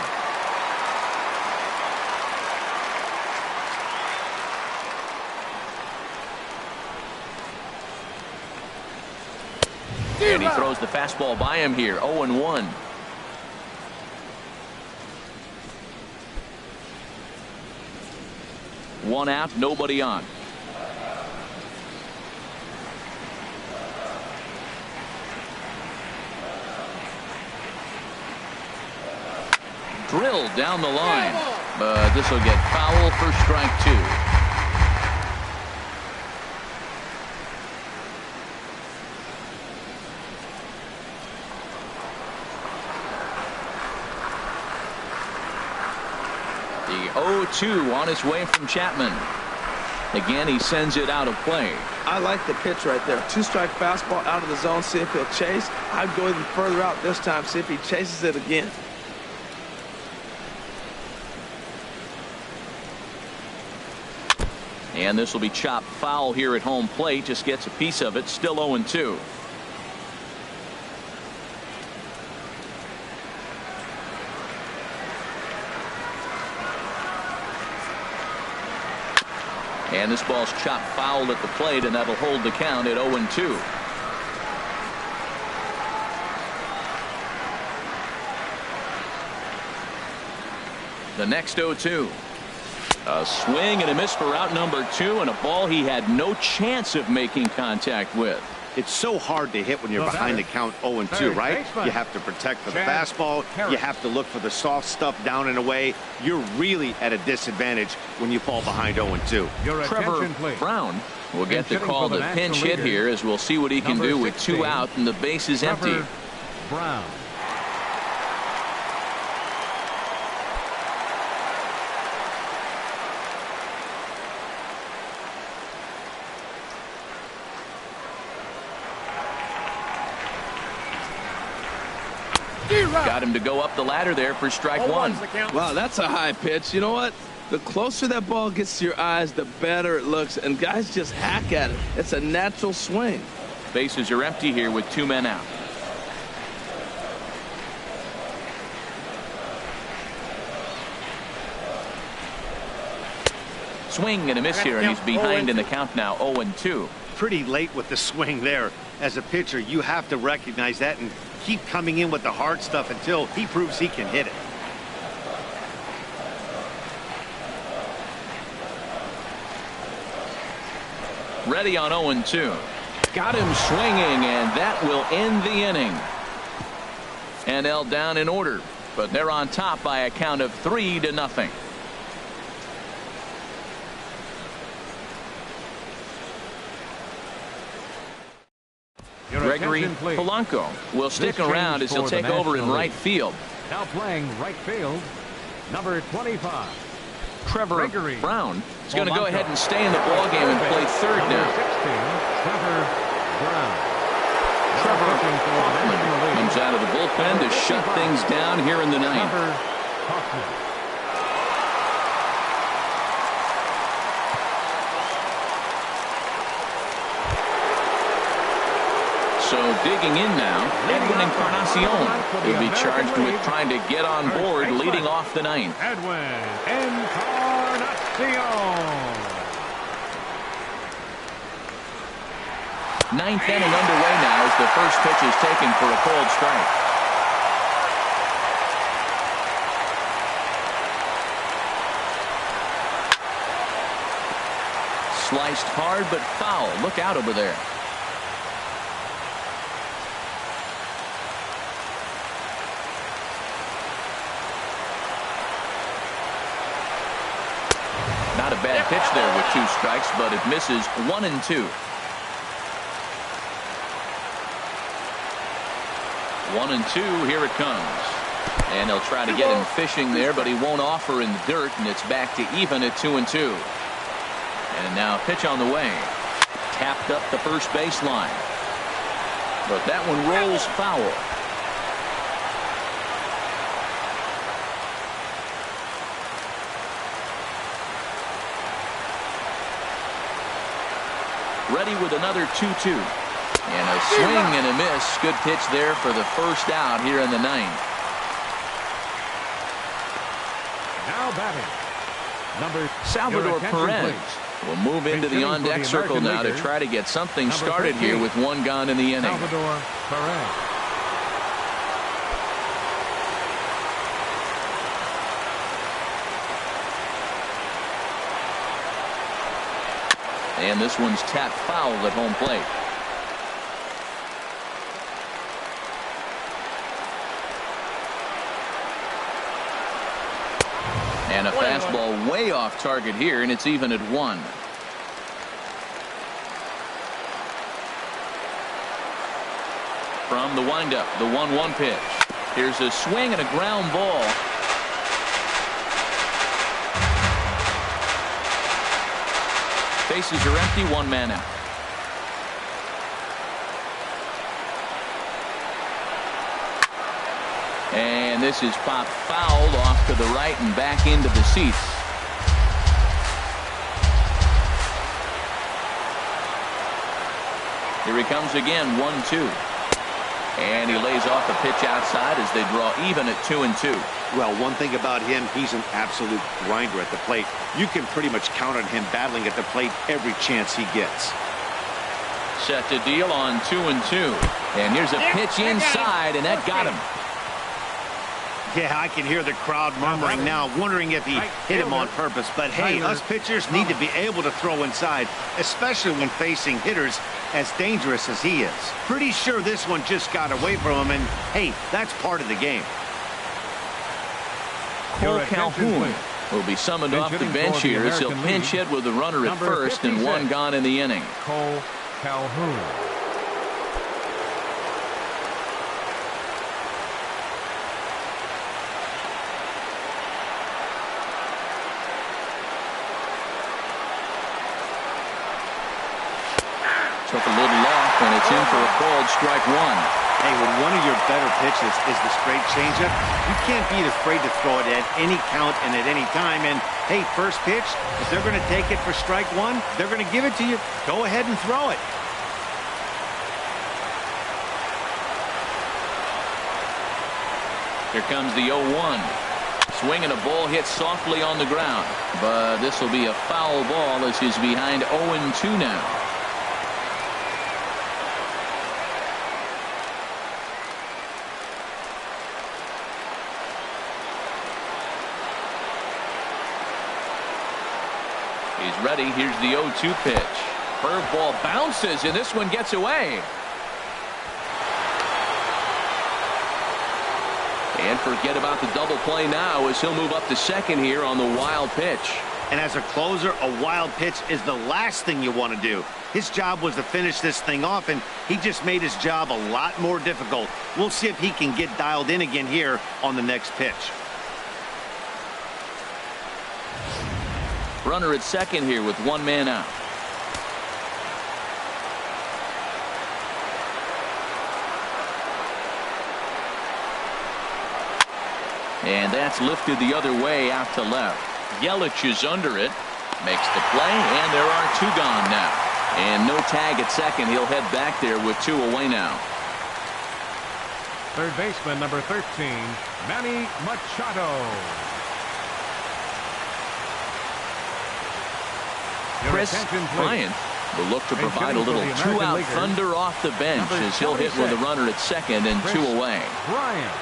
And he throws the fastball by him here. 0-1. One out, nobody on. Drilled down the line, but this will get foul for strike 2. The 0-2 on his way from Chapman. Again, he sends it out of play. I like the pitch right there. 2-strike fastball out of the zone. See if he'll chase. I'd go even further out this time. See if he chases it again. And this will be chopped foul here at home plate. Just gets a piece of it. Still 0-2. And this ball's chopped foul at the plate, and that'll hold the count at 0-2. The next 0-2. A swing and a miss for out number 2, and a ball he had no chance of making contact with. It's so hard to hit when you're behind the count 0-2, right? You have to protect for the fastball. You have to look for the soft stuff down and away. You're really at a disadvantage when you fall behind 0-2. Trevor Brown will get the call to pinch hit here, as we'll see what he can do with 2 out and the base is empty. Brown. Got him to go up the ladder there for strike 1. Wow, that's a high pitch. You know what? The closer that ball gets to your eyes, the better it looks, and guys just hack at it. It's a natural swing. Bases are empty here with 2 men out. Swing and a miss here, and he's behind in the count now. 0-2. Pretty late with the swing there. As a pitcher, you have to recognize that and keep coming in with the hard stuff until he proves he can hit it. Ready on 0-2. Got him swinging, and that will end the inning. NL down in order, but they're on top by a count of 3-0. Gregory Polanco will stick around as he'll take over in right field. Now playing right field, number 25. Trevor Brown is going to go ahead and stay in the ballgame and play third now. Trevor Brown comes out of the bullpen to shut things down here in the ninth. So digging in now, Edwin Encarnacion will be charged with trying to get on board leading off the ninth. Edwin Encarnacion. Ninth inning underway now as the first pitch is taken for a cold strike. Sliced hard but foul. Look out over there. Not a bad pitch there with 2 strikes, but it misses 1-2. 1-2, here it comes. And they'll try to get him fishing there, but he won't offer in the dirt, and it's back to even at 2-2. And now a pitch on the way. Tapped up the first baseline. But that one rolls foul. Ready with another 2-2. And a swing and a miss. Good pitch there for the first out here in the 9th. Now batting, number Salvador Perez will move into the on-deck circle now to try to get something started here with 1 gone in the inning. Salvador Perez. And this one's tapped foul at home plate. And a fastball way off target here, and it's even at 1. From the windup, the 1-1 pitch. Here's a swing and a ground ball. Bases are empty, 1 man out. And this is popped foul off to the right and back into the seats. Here he comes again, 1-2. And he lays off a pitch outside as they draw even at 2-2. Well, one thing about him, he's an absolute grinder at the plate. You can pretty much count on him battling at the plate every chance he gets. Set to deal on 2-2. And here's a pitch inside, and that got him. Yeah, I can hear the crowd murmuring now, wondering if he hit him on purpose. But hey, us pitchers need to be able to throw inside, especially when facing hitters as dangerous as he is. Pretty sure this one just got away from him, and hey, that's part of the game. Cole Calhoun will be summoned off the bench here as he'll pinch hit with the runner at first and 1 gone in the inning. Cole Calhoun. Took a little off, and it's in for a called strike 1. Hey, when one of your better pitches is the straight changeup, you can't be afraid to throw it at any count and at any time. And hey, first pitch, if they're going to take it for strike 1, they're going to give it to you. Go ahead and throw it. Here comes the 0-1. Swing and a ball hit softly on the ground. But this will be a foul ball as he's behind 0-2 now. He's ready. Here's the 0-2 pitch. Curveball bounces, and this one gets away. And forget about the double play now as he'll move up to second here on the wild pitch. And as a closer, a wild pitch is the last thing you want to do. His job was to finish this thing off, and he just made his job a lot more difficult. We'll see if he can get dialed in again here on the next pitch. Runner at second here with 1 man out. And that's lifted the other way out to left. Yelich is under it. Makes the play, and there are 2 gone now. And no tag at second. He'll head back there with 2 away now. Third baseman, number 13, Manny Machado. Chris Bryant will look to provide a little 2-out thunder off the bench as he'll hit with a runner at second and 2 away. Bryant.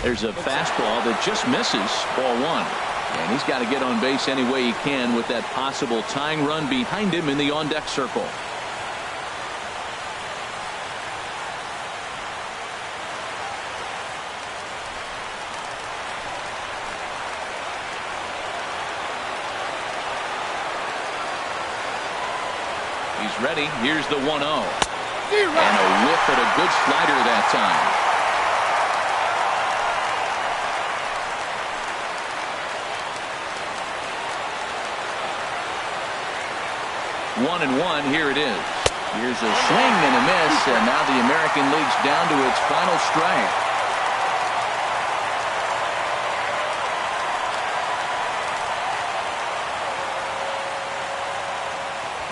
There's a fastball that just misses, ball 1. And he's got to get on base any way he can with that possible tying run behind him in the on-deck circle. is ready. Here's the 1-0. And a whiff at a good slider that time. 1-1. Here it is. Here's a swing and a miss, and now the American League's down to its final strike.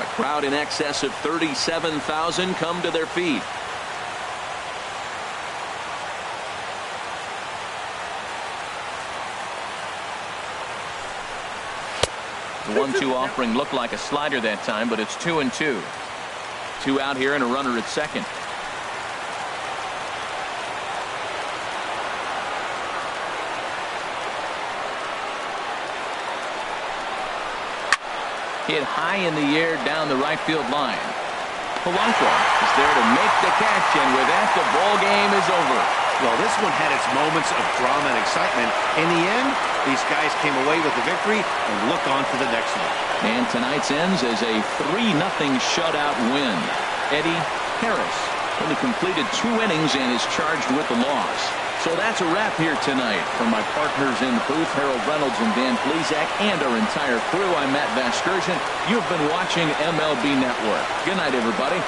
A crowd in excess of 37,000 come to their feet. The 1-2 offering looked like a slider that time, but it's 2-2. 2 out here and a runner at second. Hit high in the air down the right field line. Polanco is there to make the catch, and with that, the ball game is over. Well, this one had its moments of drama and excitement. In the end, these guys came away with the victory and look on to the next one. And tonight's ends as a 3-0 shutout win. Eddie Harris only completed 2 innings and is charged with the loss. So that's a wrap here tonight. From my partners in the booth, Harold Reynolds and Dan Plesac, and our entire crew, I'm Matt Vasgersian. You've been watching MLB Network. Good night, everybody.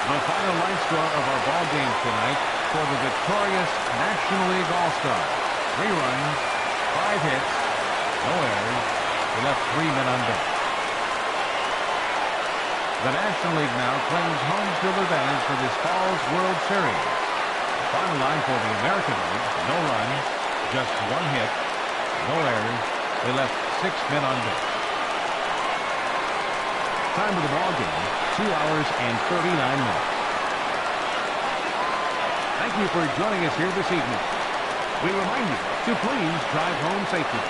The final line score of our ball game tonight for the victorious National League All-Stars. 3 runs, 5 hits, no errors. They left 3 men on base. The National League now claims home field advantage for this fall's World Series. The final line for the American League: no runs, just 1 hit, no errors. They left 6 men on base. Time of the ball game: 2 hours and 39 minutes. Thank you for joining us here this evening. We remind you to please drive home safely.